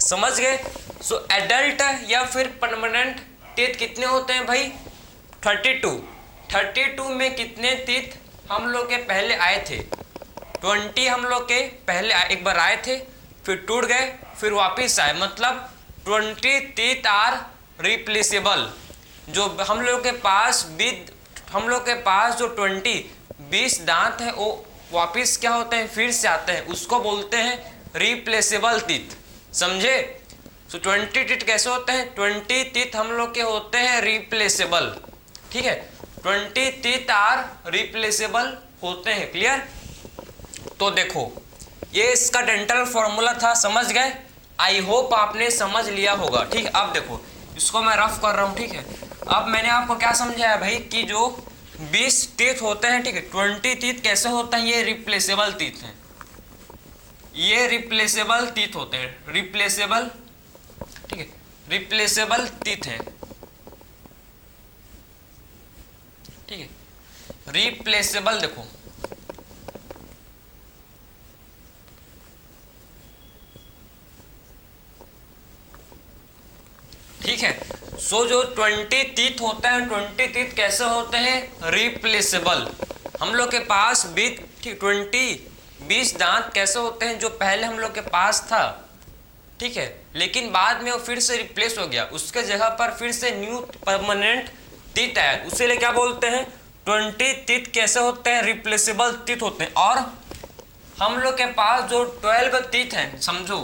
समझ गए। सो एडल्ट या फिर परमानेंट टीथ कितने होते हैं भाई 32 में कितने टीथ हम लोग के पहले आए थे, 20 हम लोग के पहले एक बार आए थे, फिर टूट गए, फिर वापस आए, मतलब 20 टीथ आर रिप्लेसेबल। जो हम लोग के पास जो 20 दांत है वो वापस क्या होते हैं, फिर से आते हैं, उसको बोलते हैं रिप्लेसेबल टीथ, समझे। तो 20 टीथ कैसे होते हैं, 20 टीथ हम लोग के होते हैं रिप्लेसेबल, ठीक है, 20 टीथ आर रिप्लेसेबल होते हैं, क्लियर। तो देखो ये इसका डेंटल फॉर्मूला था, समझ गए, आई होप आपने समझ लिया होगा, ठीक है। अब देखो इसको मैं रफ कर रहा हूँ, ठीक है। अब मैंने आपको क्या समझाया भाई कि जो 20 टीथ होते हैं, ठीक है, 20 टीथ कैसे होते हैं, ये रिप्लेसेबल टीथ हैं, ये रिप्लेसेबल टीथ होते हैं, रिप्लेसेबल, ठीक है, रिप्लेसेबल टीथ है, ठीक है, रिप्लेसेबल। देखो ठीक है। सो जो 20 टीथ होते हैं, 20 टीथ कैसे होते हैं, रिप्लेसेबल। हम लोग के पास 20 दांत कैसे होते हैं, जो पहले हम लोग के पास था, ठीक है, लेकिन बाद में वो फिर से रिप्लेस हो गया, उसके जगह पर फिर से न्यू परमानेंट टीथ आया, उसी लिए क्या बोलते हैं 20 टीथ कैसे होते हैं, रिप्लेसेबल टीथ होते हैं। और हम लोग के पास जो 12 टीथ हैं, समझो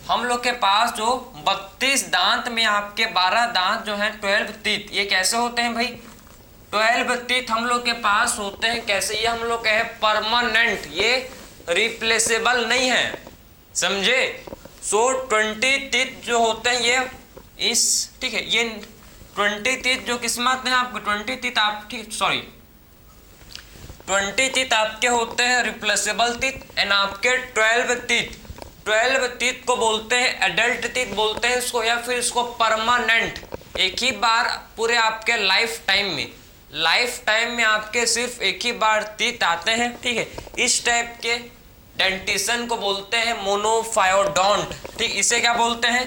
हम लोग के पास जो 32 दांत में आपके 12 दांत जो हैं 12 टीथ, ये कैसे होते हैं भाई? 12 टीथ हम लोग के पास होते हैं कैसे? ये हम लोग के है परमानेंट, ये रिप्लेसेबल नहीं है, समझे? सो 20 टीथ जो होते हैं ये इस, ठीक है, ये 20 टीथ जो किस्मत में आपके 20 टीथ आप, ठीक, सॉरी 20 टीथ आपके होते हैं रिप्लेसेबल टीथ, एंड आपके 12 टीथ को बोलते हैं एडल्ट टीथ बोलते हैं इसको, या फिर इसको परमानेंट, एक ही बार पूरे आपके लाइफ टाइम में आपके सिर्फ एक ही बार टीथ आते हैं, ठीक है। इस टाइप के डेंटिशन को बोलते हैं मोनोफायोडोंट, ठीक, इसे क्या बोलते हैं?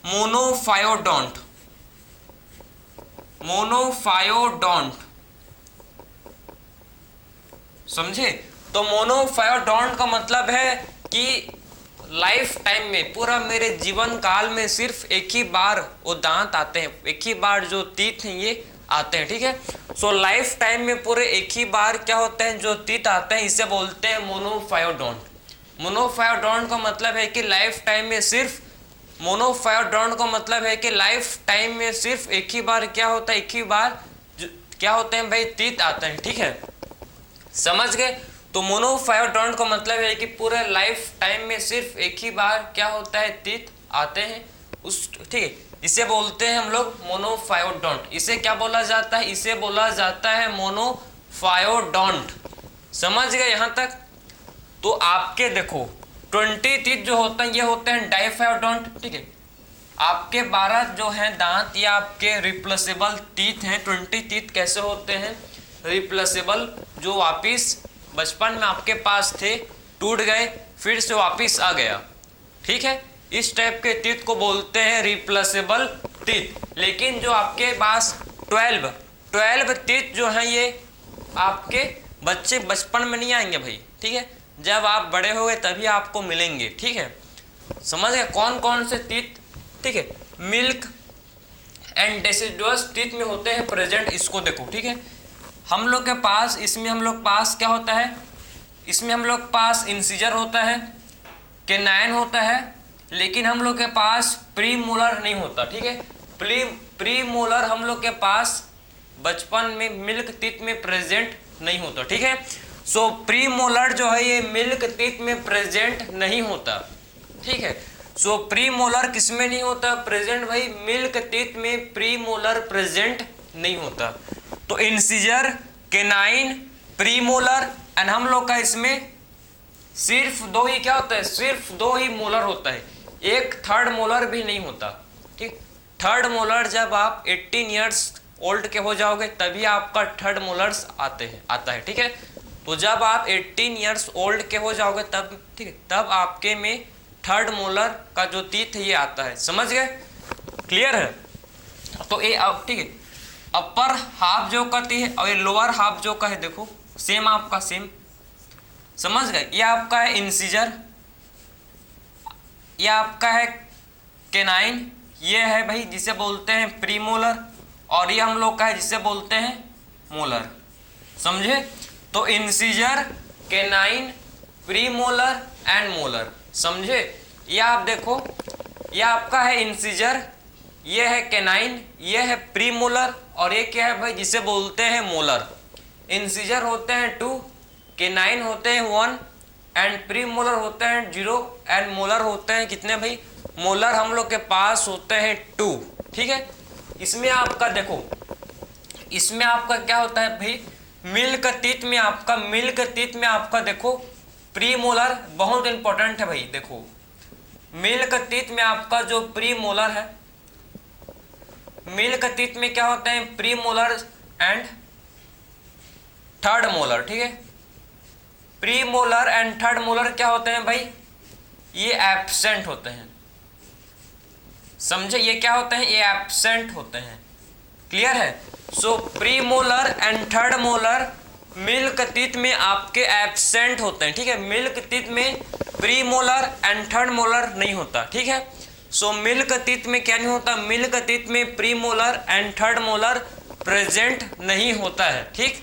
मोनोफायोडोंट, समझे? तो मोनोफायोडोंट का मतलब है कि लाइफ टाइम में, पूरा मेरे जीवन काल में सिर्फ एक ही बार वो दांत आते हैं, एक ही बार जो टीथ हैं ये आते हैं, ठीक है। सो लाइफ टाइम में पूरे एक ही बार क्या होते हैं जो टीथ आते हैं, इसे बोलते हैं मोनोफायोडोंट। मोनोफायोडोंट का मतलब है कि लाइफ टाइम में सिर्फ, मोनोफायोडोंट का मतलब है कि लाइफ टाइम में सिर्फ एक ही बार क्या होता है, एक ही बार क्या होते हैं भाई, टीथ आते हैं, ठीक है, समझ गए? तो मोनोफायोडोंट का मतलब है कि पूरे लाइफ टाइम में सिर्फ एक ही बार क्या होता है, टीथ आते हैं उस, ठीक है, इसे बोलते हैं हम लोग मोनोफायोडोंट। इसे क्या बोला जाता है? इसे बोला जाता है मोनोफायोडोंट, समझ गए यहाँ तक? तो आपके देखो 20 टीथ जो होते हैं ये होते हैं डाइफायोडोंट, ठीक है। आपके 12 जो हैं दांत ये आपके रिप्लेसेबल टीथ हैं। 20 टीथ कैसे होते हैं? रिप्लेसेबल, जो वापिस बचपन में आपके पास थे, टूट गए, फिर से वापिस आ गया, ठीक है, इस टाइप के टीथ को बोलते हैं रिप्लेसेबल टीथ। लेकिन जो आपके पास 12 टीथ जो हैं ये आपके बच्चे बचपन में नहीं आएंगे भाई, ठीक है, जब आप बड़े हो गए तभी आपको मिलेंगे, ठीक है, समझ गए? कौन कौन से टीथ, ठीक है, मिल्क एंड डेसिडुअस टीथ में होते हैं प्रेजेंट, इसको देखो, ठीक है। हम लोग के पास, इसमें हम लोग पास क्या होता है, इसमें हम लोग पास इंसीजर होता है, कैनाइन होता है, लेकिन हम लोग के पास प्रीमोलर नहीं होता, ठीक है। प्रीमोलर हम लोग के पास बचपन में मिल्क टीथ में प्रेजेंट नहीं होता, ठीक है। सो प्रीमोलर जो है ये मिल्क टीथ में प्रेजेंट नहीं होता, ठीक है। सो प्रीमोलर किस में नहीं होता प्रेजेंट भाई? मिल्क टीथ में प्रीमोलर प्रेजेंट नहीं होता। तो इंसीजर, कैनाइन, प्रीमोलर, एंड हम लोग का इसमें सिर्फ 2 ही क्या होता है, सिर्फ 2 ही मोलर होता है, एक थर्ड मोलर भी नहीं होता, ठीक। थर्ड मोलर जब आप 18 ईयर्स ओल्ड के हो जाओगे तभी आपका थर्ड मोलर्स आता है, ठीक है। तो जब आप 18 ईयर्स ओल्ड के हो जाओगे तब, ठीक है, तब आपके में थर्ड मोलर का जो टीथ है ये आता है, समझ गए? क्लियर है? तो ये अब, ठीक है, अपर हाफ जो कहती है और ये लोअर हाफ जो का है, देखो सेम आपका सेम, समझ गए? ये आपका है इंसीजर, ये आपका है कैनाइन, ये है भाई जिसे बोलते हैं प्रीमोलर, और ये हम लोग का है जिसे बोलते हैं मोलर, समझे? तो incisor, canine, premolar and molar, समझे? ये आप देखो, ये आपका है इंसीजर, ये है कैनाइन, ये है प्रीमोलर, और ये क्या है भाई जिसे बोलते हैं मोलर। इंसीजर होते हैं 2, कैनाइन होते हैं 1, एंड प्रीमोलर होते हैं 0, एंड मोलर होते हैं कितने भाई? मोलर हम लोग के पास होते हैं 2, ठीक है। इसमें आपका देखो, इसमें आपका क्या होता है भाई? मिल्क टीथ में आपका देखो प्रीमोलर बहुत इंपॉर्टेंट है भाई, देखो मिल्क टीथ में आपका जो प्रीमोलर है, मिल्क टीथ में क्या होते हैं? प्रीमोलर एंड थर्ड मोलर, ठीक है। प्रीमोलर एंड थर्ड मोलर क्या होते हैं भाई? ये एब्सेंट होते हैं, समझे? ये क्या होते हैं? ये एब्सेंट होते हैं, क्लियर है? So premolar and third molar milk teeth में आपके एब्सेंट होते हैं, ठीक है। मिल्क टीथ में प्रीमोलर एंड थर्ड मोलर नहीं होता, ठीक है। सो मिल्क टीथ में क्या नहीं होता? मिल्क टीथ में premolar and third molar present नहीं होता है, ठीक,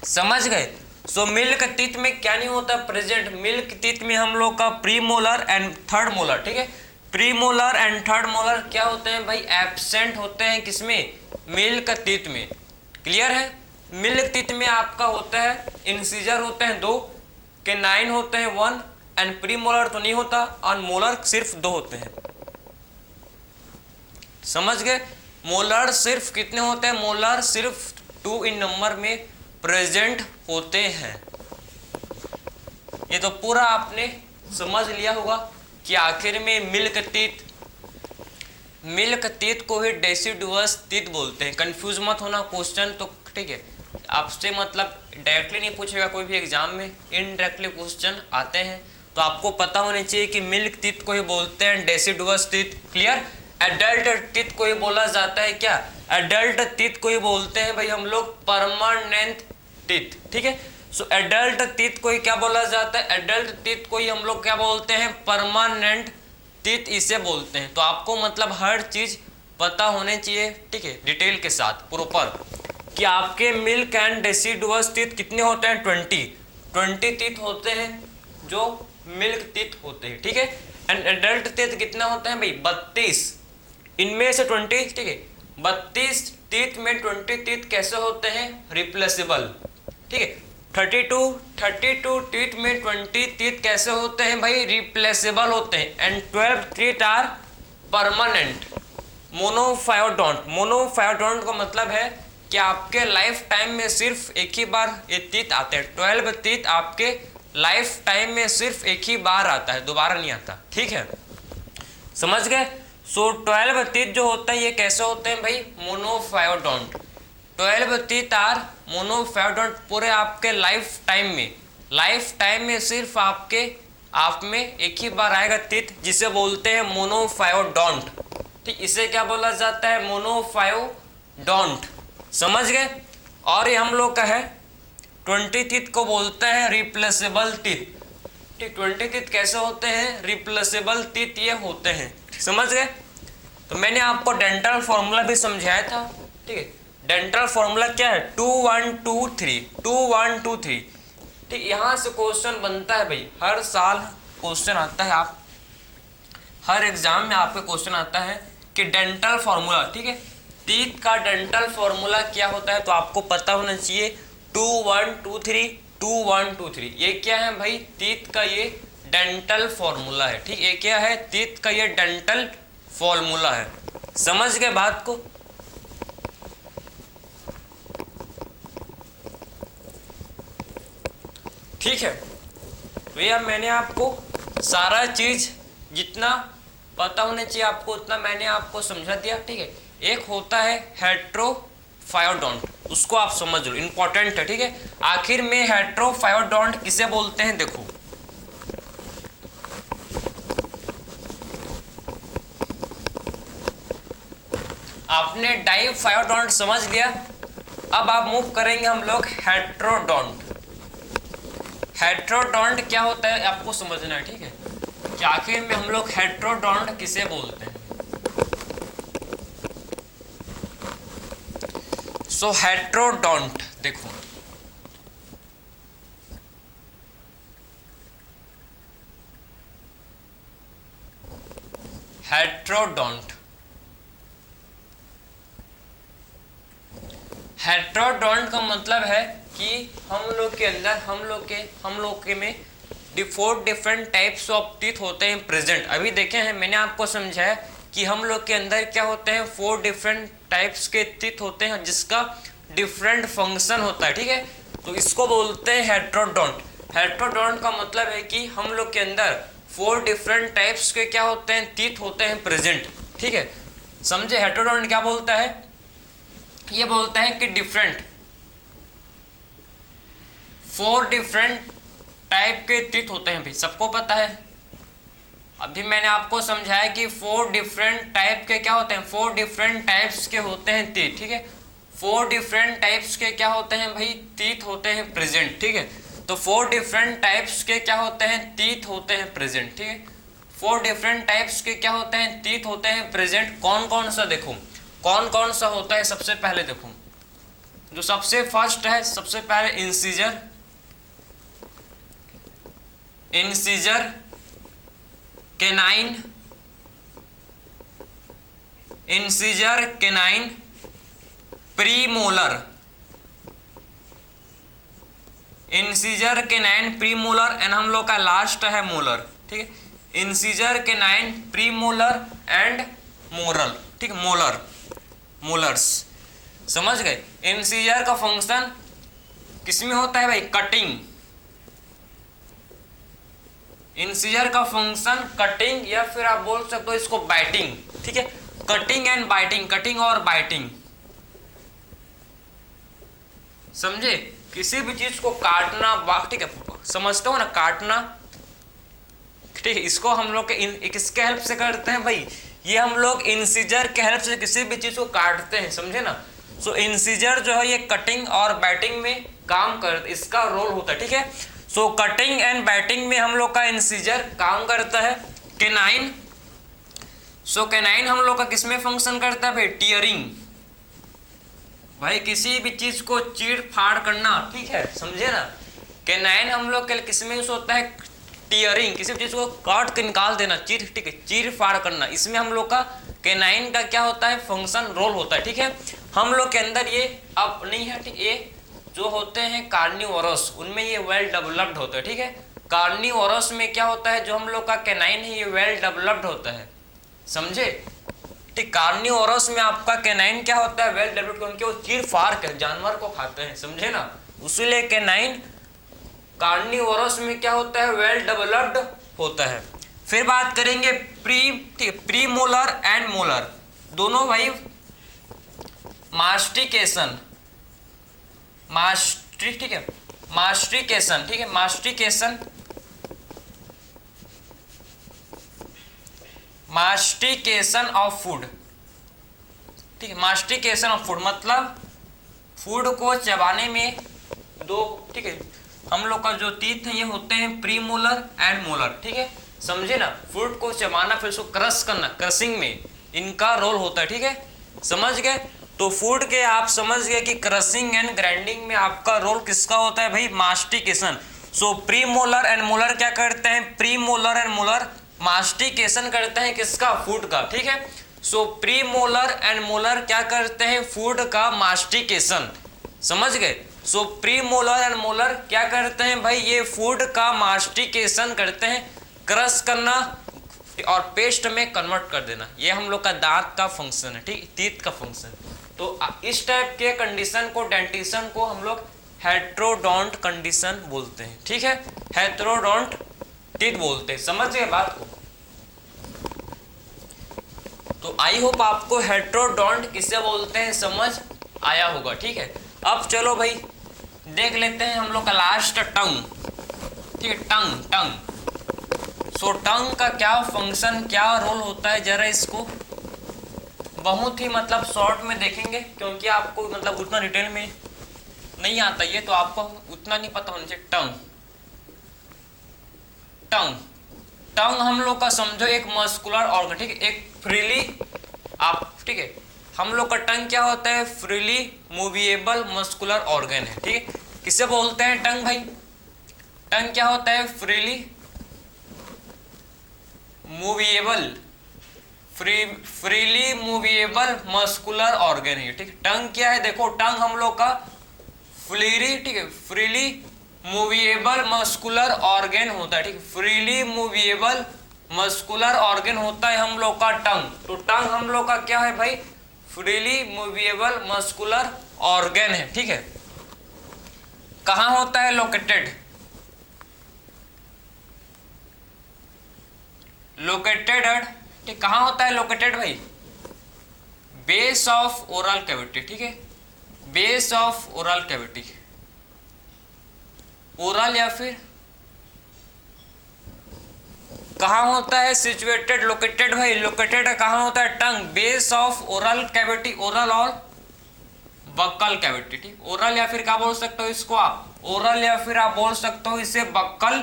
समझ गए? सो मिल्क टीथ में क्या नहीं होता प्रेजेंट, मिल्क टीथ में हम लोग का pre molar and third molar, ठीक है, pre molar and third molar क्या होते हैं भाई, एब्सेंट होते हैं किसमें, मिल्क टीथ में। क्लियर है, मिल्क टीथ में आपका होता है इंसीजर होते हैं 2, कैनाइन होते हैं 1 एंड प्री मोलर तो नहीं होता और मोलर सिर्फ 2 होते हैं। समझ गए, मोलर सिर्फ कितने होते हैं, मोलर सिर्फ 2 इन नंबर में प्रेजेंट होते हैं। ये तो पूरा आपने समझ लिया होगा कि आखिर में मिल्क टीथ को ही डेसिडुअस टीथ बोलते हैं। कंफ्यूज मत होना, क्वेश्चन तो ठीक है आपसे मतलब डायरेक्टली नहीं पूछेगा कोई भी एग्जाम में, इनडायरेक्टली क्वेश्चन आते हैं, तो आपको पता होना चाहिए कि मिल्क टीथ को ही बोलते हैं deciduous teeth. Clear, adult teeth को ही बोला जाता है क्या, एडल्ट टीथ को ही बोलते हैं भाई हम लोग परमानेंट टीथ। ठीक है, सो एडल्ट टीथ को ही क्या बोला जाता है, एडल्ट टीथ को ही हम लोग क्या बोलते हैं, परमानेंट टीथ इसे बोलते हैं। तो आपको मतलब हर चीज पता होने चाहिए, ठीक है, डिटेल के साथ प्रॉपर, कि आपके मिल्क एंड डेसिडुअस टीथ कितने होते हैं, 20 टीथ होते हैं जो मिल्क टीथ होते हैं। ठीक है, एंड एडल्ट टीथ कितना होते हैं भाई, 32, इनमें से 20, ठीक है, 32 टीथ में 20 टीथ कैसे होते हैं, रिप्लेसेबल। ठीक है, 32 टीथ में 20 टीथ कैसे होते हैं भाई, रिप्लेसेबल होते हैं। And 12 teeth are permanent. Monophyodont का मतलब है कि आपके लाइफ टाइम में सिर्फ एक ही बार ये टीथ आते हैं। 12 टीथ आपके लाइफ टाइम में सिर्फ एक ही बार आता है, दोबारा नहीं आता। ठीक है, समझ गए। सो 12 टीथ जो होता है ये कैसे होते हैं भाई, मोनोफायोडोंट। 12 टीथ आर मोनोफायोडोंट। पूरे आपके लाइफ टाइम में सिर्फ आप में एक ही बार आएगा टीथ, जिसे बोलते हैं मोनोफायोडोंट। ठीक, इसे क्या बोला जाता है, मोनोफायोडोंट। समझ गए। और ये हम लोग का है 20 टीथ को बोलते हैं रिप्लेसेबल टीथ। ठीक, 20 टीथ कैसे होते हैं, रिप्लेसेबल टीथ ये होते हैं। समझ गए। तो मैंने आपको डेंटल फॉर्मूला भी समझाया था। ठीक है, डेंटल फॉर्मूला क्या है, 2 1 2 3 2 1 2 3। ठीक, यहाँ से क्वेश्चन बनता है भाई, हर साल क्वेश्चन आता है, आप हर एग्जाम में आपके क्वेश्चन आता है कि डेंटल फॉर्मूला, ठीक है, टीथ का डेंटल फॉर्मूला क्या होता है, तो आपको पता होना चाहिए 2 1 2 3 2 1 2 3। ये क्या है भाई, टीथ का ये डेंटल फॉर्मूला है। ठीक, ये क्या है, टीथ का ये डेंटल फॉर्मूला है। समझ गए बात को। ठीक है, तो ये मैंने आपको सारा चीज जितना पता होना चाहिए आपको उतना मैंने आपको समझा दिया। ठीक है, एक होता है हेट्रोफायोडोंट, उसको आप समझ लो, इंपॉर्टेंट है। ठीक है, आखिर में हेट्रोफायोडोंट किसे बोलते हैं, देखो आपने डाइफायोडोंट समझ लिया। अब आप मूव करेंगे हम लोग हेट्रोडोंट। हेट्रोडोंट क्या होता है आपको समझना है। ठीक है, कि आखिर में हम लोग हेट्रोडोंट किसे बोलते हैं। सो हेट्रोडोंट देखो, हेट्रोडोंट का मतलब है कि हम लोग के अंदर हम लोग के में 4 डिफरेंट टाइप्स ऑफ टीथ होते हैं प्रेजेंट। अभी देखे हैं, मैंने आपको समझाया कि हम लोग के अंदर क्या होते हैं, 4 डिफरेंट टाइप्स के टीथ होते हैं जिसका डिफरेंट फंक्शन होता है। ठीक है, तो इसको बोलते हैं हेट्रोडोंट। हेट्रोडोंट का मतलब है कि हम लोग के अंदर 4 डिफरेंट टाइप्स के क्या होते हैं, टीथ होते हैं प्रेजेंट। ठीक है, समझे। हेट्रोडोंट क्या बोलता है, ये बोलता है कि 4 डिफरेंट टाइप के टीथ होते हैं भाई, सबको पता है। अभी मैंने आपको समझाया कि 4 डिफरेंट टाइप के क्या होते हैं, 4 डिफरेंट टाइप्स के होते हैं टीथ। ठीक है, 4 डिफरेंट टाइप्स के क्या होते हैं भाई, टीथ होते हैं प्रेजेंट। ठीक है, तो 4 डिफरेंट टाइप्स के क्या होते हैं, टीथ होते हैं प्रेजेंट। ठीक है, 4 डिफरेंट टाइप्स के क्या होते हैं, टीथ होते हैं प्रेजेंट। कौन कौन सा देखो, कौन कौन सा होता है। सबसे पहले देखो, जो सबसे फर्स्ट है, सबसे पहले incisor, incisor canine, incisor canine premolar, incisor canine premolar and हम लोग का लास्ट है मोलर, ठीक है। Incisor canine premolar and moral, ठीक है, मोलर, मोलर्स, समझ गए। इंसीजर का फंक्शन किसमें होता है भाई? कटिंग। इंसीजर का फंक्शन कटिंग या फिर आप बोल सकते हो इसको बाइटिंग, ठीक है। कटिंग एंड बाइटिंग, कटिंग और बाइटिंग, समझे। किसी भी चीज को काटना, ठीक है, समझते हो ना, काटना, ठीक है। इसको हम लोग किसके हेल्प से करते हैं भाई? ये हम लोग इंसीजर के हेल्प से किसी भी चीज को काटते हैं, समझे ना। सो इंसीजर जो है ये कटिंग और बैटिंग में काम कर, इसका रोल होता है, ठीक है। सो कटिंग एंड बैटिंग में हम लोग का इंसीजर काम करता है। कैनाइन, सो कैनाइन हम लोग का किसमें फंक्शन करता है भाई? टीयरिंग, भाई किसी भी चीज को चीर फाड़ करना, ठीक है, समझे ना। कैनाइन हम लोग के किसमें यूज होता है? टीयरिंग, किसी भी चीज को काट के निकाल देना, चीर, ठीक है, चीर फाड़ करना, इसमें हम लोग का कैनाइन का क्या होता है? फंक्शन, रोल होता है, ठीक है। हम लोग के अंदर ये अब नहीं है, ठीक, ये जो होते हैं कार्निवोरस, उनमें ये वेल डेवलप्ड होता है, ठीक है। कार्निवोरस में क्या होता है? जो हम लोग का कैनाइन है ये वेल डेवलप्ड होता है, समझे, ठीक। कार्निवोरस में आपका कैनाइन क्या होता है? वेल डेवलप्ड, क्योंकि वो चीर फाड़ कर जानवर को खाते हैं, समझे ना। उसीलिए कैनाइन कार्निवोरस में क्या होता है? वेल डेवलप्ड होता है। फिर बात करेंगे प्री मोलर एंड मोलर, दोनों भाई मास्टिकेशन, ठीक है, मास्टिकेशन, ठीक है, मास्टिकेशन, मास्टिकेशन ऑफ फूड, ठीक है। मास्टिकेशन ऑफ फूड मतलब फूड को चबाने में दो, ठीक है, हम लोग का जो टीथ है ये होते हैं प्री मोलर एंड मोलर, ठीक है, समझे ना। फूड को चबाना फिर उसको क्रश करना, क्रशिंग में इनका रोल होता है, ठीक है, समझ गए। तो फूड के आप समझ गए कि क्रशिंग एंड ग्राइंडिंग में आपका रोल किसका होता है भाई? Mastication. So premolar and molar क्या करते हैं? Premolar and molar mastication करते हैं किसका? फूड का, ठीक है। So premolar and molar क्या करते हैं? फूड का मास्टिकेशन, समझ गए। So premolar and molar क्या करते हैं भाई? ये फूड का मास्टिकेशन करते हैं, क्रश करना और पेस्ट में कन्वर्ट कर देना, ये हम लोग का दांत का फंक्शन है, ठीक, टीथ का फंक्शन। तो इस टाइप के कंडीशन को, डेंटिशन को हम लोग हेटेरोडोंट कंडीशन बोलते हैं, ठीक है, हेटेरोडोंट टीथ बोलते हैं, समझ गए बात को। तो आई होप आपको हेटेरोडोंट किसे बोलते हैं समझ आया होगा, ठीक है। अब चलो भाई देख लेते हैं हम लोग का लास्ट टंग, ठीक है, टंग, टंग। सो टंग का क्या फंक्शन, क्या रोल होता है, जरा इसको बहुत ही मतलब शॉर्ट में देखेंगे, क्योंकि आपको मतलब उतना डिटेल में नहीं आता ये, तो आपको उतना नहीं पता होना चाहिए। टंग, टंग, टंग हम लोग का समझो एक मस्कुलर ऑर्गन, ठीक है, एक फ्रीली आप, ठीक है, हम लोग का टंग क्या होता है? फ्रीली मूवेबल मस्कुलर ऑर्गन है, ठीक है। किसे बोलते हैं टंग भाई? टंग क्या होता है? Freely movable, freely movable muscular organ है, ठीक है। टंग क्या है? देखो टंग हम लोग का फ्रीली, ठीक है, फ्रीली मूवेबल मस्कुलर ऑर्गन होता है, ठीक है, फ्रीली मूवेबल मस्कुलर ऑर्गन होता है हम लोग का टंग। तो टंग हम लोग का क्या है भाई? फ्रीली मूवेबल मस्कुलर ऑर्गन है, ठीक है। कहाँ होता है लोकेटेड? लोकेटेड एट, ठीक, कहाँ होता है लोकेटेड भाई? बेस ऑफ ओरल कैविटी, ठीक है, base of oral cavity, oral या फिर कहाँ होता है सिचुएटेड? लोकेटेड भाई, लोकेटेड कहाँ होता है? Tongue, base of oral cavity, oral और बक्कल कैविटी, ठीक, ओरल या फिर क्या बोल सकते हो इसको आप? ओरल या फिर आप बोल सकते हो इसे बक्कल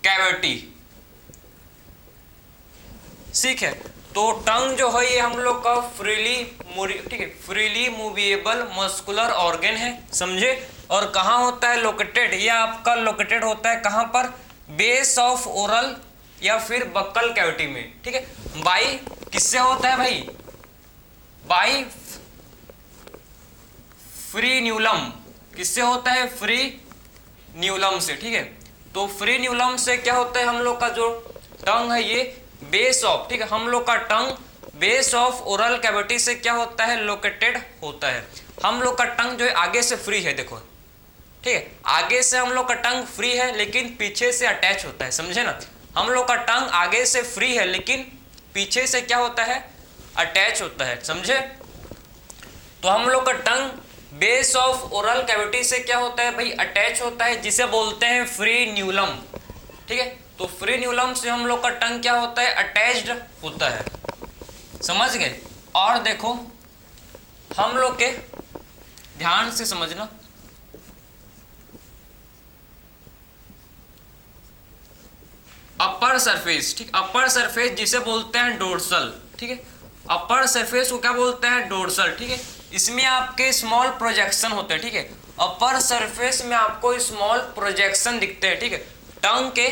कैविटी, ठीक है। तो टंग जो है ये हम लोग का फ्रीली, ठीक है, फ्रीली मूवेबल मस्कुलर ऑर्गन है, समझे। और कहाँ होता है लोकेटेड? ये आपका लोकेटेड होता है कहाँ पर? बेस ऑफ ओरल या फिर बक्कल कैविटी में, ठीक है। बाई किससे होता है भाई, बाई फ्रीन्यूलम, किससे होता है, फ्रीन्यूलम से, ठीक है। तो फ्रीन्यूलम से क्या होता है, हम लोग का जो टंग है ये बेस ऑफ, ठीक है, हम लोग का टंग बेस ऑफ ओरल कैविटी से क्या होता है, लोकेटेड होता है। हम लोग का टंग जो है आगे से फ्री है, देखो, ठीक है, आगे से हम लोग का टंग फ्री है लेकिन पीछे से अटैच होता है, समझे ना। हम लोग का टंग आगे से फ्री है लेकिन पीछे से क्या होता है, अटैच होता है, समझे। तो हम लोग का टंग बेस ऑफ ओरल कैविटी से क्या होता है भाई, अटैच होता है, जिसे बोलते हैं फ्रीन्यूलम, ठीक है। तो फ्रीन्यूलम से हम लोग का टंग क्या होता है, अटैच्ड होता है, समझ गए। और देखो हम लोग के ध्यान से समझना, अपर सरफेस, ठीक, अपर सरफेस जिसे बोलते हैं डोर्सल, ठीक है, अपर सरफेस को क्या बोलते हैं, डोर्सल, ठीक है। इसमें आपके स्मॉल प्रोजेक्शन होते हैं, ठीक है, अपर सरफेस में आपको स्मॉल प्रोजेक्शन दिखते हैं, ठीक है, टंग के।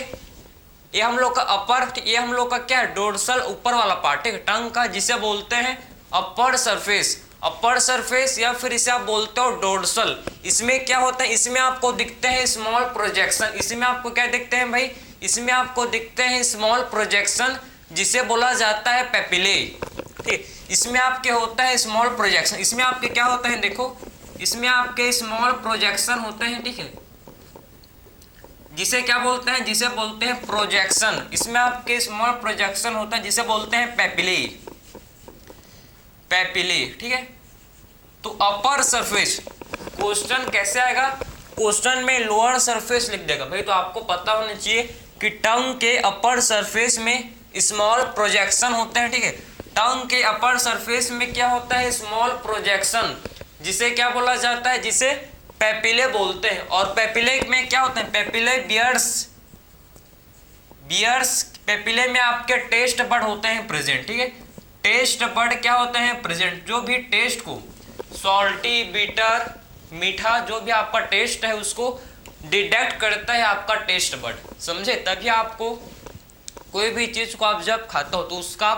ये हम लोग का अपर, ये हम लोग का क्या है, डोर्सल, ऊपर वाला पार्ट, ठीक है, टंग का, जिसे बोलते हैं अपर सरफेस, अपर सरफेस या फिर इसे आप बोलते हो डोर्सल। इसमें क्या होता है, इसमें आपको दिखते हैं स्मॉल प्रोजेक्शन, इसमें आपको क्या दिखते हैं भाई, इसमें आपको दिखते हैं स्मॉल प्रोजेक्शन, जिसे बोला जाता है पेपिले, ठीक। इसमें आपके होता है स्मॉल प्रोजेक्शन, इसमें आपके क्या होते हैं, देखो इसमें आपके स्मॉल प्रोजेक्शन होते हैं, ठीक है, जिसे क्या बोलते हैं, जिसे बोलते हैं प्रोजेक्शन। इसमें आपके स्मॉल प्रोजेक्शन होता है जिसे बोलते हैं पेपिले, पेपिले, ठीक है। तो अपर सरफेस, क्वेश्चन कैसे आएगा, क्वेश्चन में लोअर सरफेस लिख देगा भाई, तो आपको पता होना चाहिए कि टंग के अपर सरफेस में स्मॉल प्रोजेक्शन होते हैं, ठीक है। टंग के अपर सरफेस में क्या होता है, स्मॉल प्रोजेक्शन, जिसे क्या बोला जाता है, जिसे पेपिले बोलते हैं। और पेपिले में क्या होते हैं, पेपिले बियर्स, बियर्स पेपिले में आपके टेस्ट बड होते हैं प्रेजेंट, ठीक है। टेस्ट बड क्या होते हैं प्रेजेंट, जो भी टेस्ट को, सॉल्टी, बीटर, मीठा, जो भी आपका टेस्ट है उसको डिटेक्ट करता है आपका टेस्ट बड, समझे। तभी आपको कोई भी चीज को आप जब खाते हो तो उसका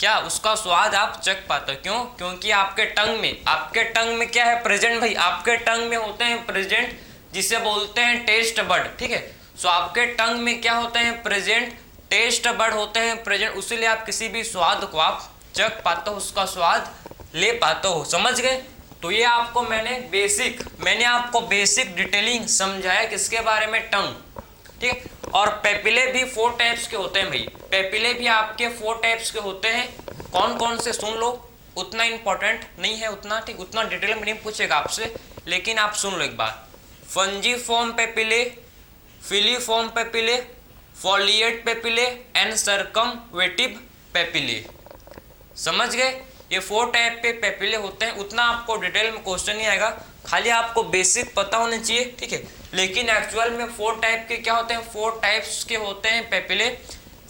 क्या, उसका स्वाद आप चख पाते हो, क्यों, क्योंकि आपके टंग में, आपके टंग में क्या है प्रेजेंट भाई, आपके टंग में होते हैं प्रेजेंट, जिसे बोलते हैं टेस्ट बड, ठीक है। सो आपके टंग में क्या होते हैं प्रेजेंट, टेस्ट बड होते हैं प्रेजेंट, उसीलिए आप किसी भी स्वाद को आप चख पाते हो, उसका स्वाद ले पाते हो, समझ गए। तो ये आपको मैंने आपको बेसिक डिटेलिंग समझाया किसके बारे में, टंग, ठीक है। और पेपिले भी 4 टाइप्स के होते हैं भाई, पेपिले भी आपके 4 टाइप्स के होते हैं। कौन कौन से सुन लो, उतना इंपॉर्टेंट नहीं है, उतना, ठीक, उतना डिटेल में नहीं पूछेगा आपसे, लेकिन आप सुन लो एक बार। फंजीफॉर्म papillae, filiform papillae, फॉलिएट papillae and सर्कमवेटिव papillae, समझ गए। ये 4 टाइप के पेपिले होते हैं, उतना आपको डिटेल में क्वेश्चन नहीं आएगा, खाली आपको बेसिक पता होना चाहिए, ठीक है। लेकिन एक्चुअल में 4 टाइप के क्या होते हैं, 4 टाइप्स के होते हैं papillae,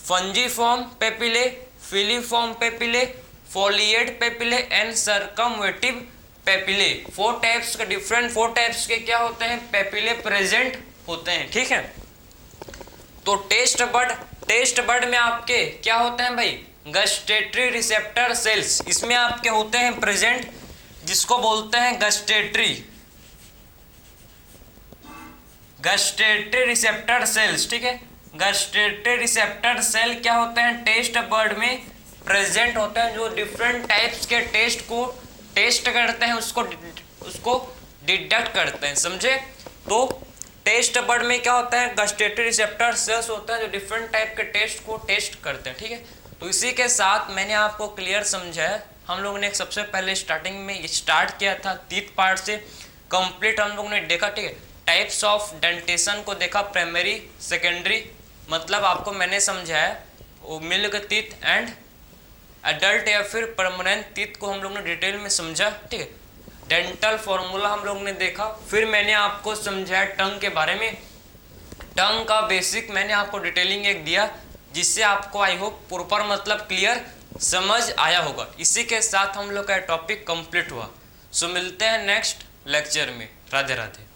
फंजीफॉर्म papillae, filiform papillae, फॉलिएट papillae and सर्कमवेटिव papillae. 4 types के, डिफरेंट 4 टाइप्स के क्या होते हैं, पेपिले प्रेजेंट होते हैं, ठीक है। तो टेस्ट बड में आपके क्या होते हैं भाई, गस्टेटरी रिसेप्टर सेल्स, इसमें आपके होते हैं प्रेजेंट, जिसको बोलते हैं गस्टेटरी रिसेप्टर सेल्स, ठीक है। गस्टेटरी रिसेप्टर सेल क्या होते हैं, टेस्ट बड में प्रेजेंट होते हैं, जो डिफरेंट टाइप्स के टेस्ट को टेस्ट करते हैं, उसको डिटेक्ट करते हैं, समझे। तो टेस्ट बड में क्या होता है, गस्टेटरी रिसेप्टर सेल्स होते हैं जो डिफरेंट टाइप के टेस्ट को टेस्ट करते हैं, ठीक है। तो इसी के साथ मैंने आपको क्लियर समझाया, हम लोग ने सबसे पहले स्टार्टिंग में स्टार्ट किया था टीथ पार्ट से, कंप्लीट हम लोग ने देखा, ठीक है। टाइप्स ऑफ डेंटेशन को देखा, प्राइमरी, सेकेंडरी, मतलब आपको मैंने समझाया वो मिल्क टीथ एंड एडल्ट या फिर परमानेंट टीथ को हम लोग ने डिटेल में समझा, ठीक है। डेंटल फॉर्मूला हम लोग ने देखा, फिर मैंने आपको समझाया टंग के बारे में, टंग का बेसिक मैंने आपको डिटेलिंग एक दिया, जिससे आपको आई होप प्रॉपर मतलब क्लियर समझ आया होगा। इसी के साथ हम लोग का टॉपिक कंप्लीट हुआ। सो मिलते हैं नेक्स्ट लेक्चर में। राधे राधे।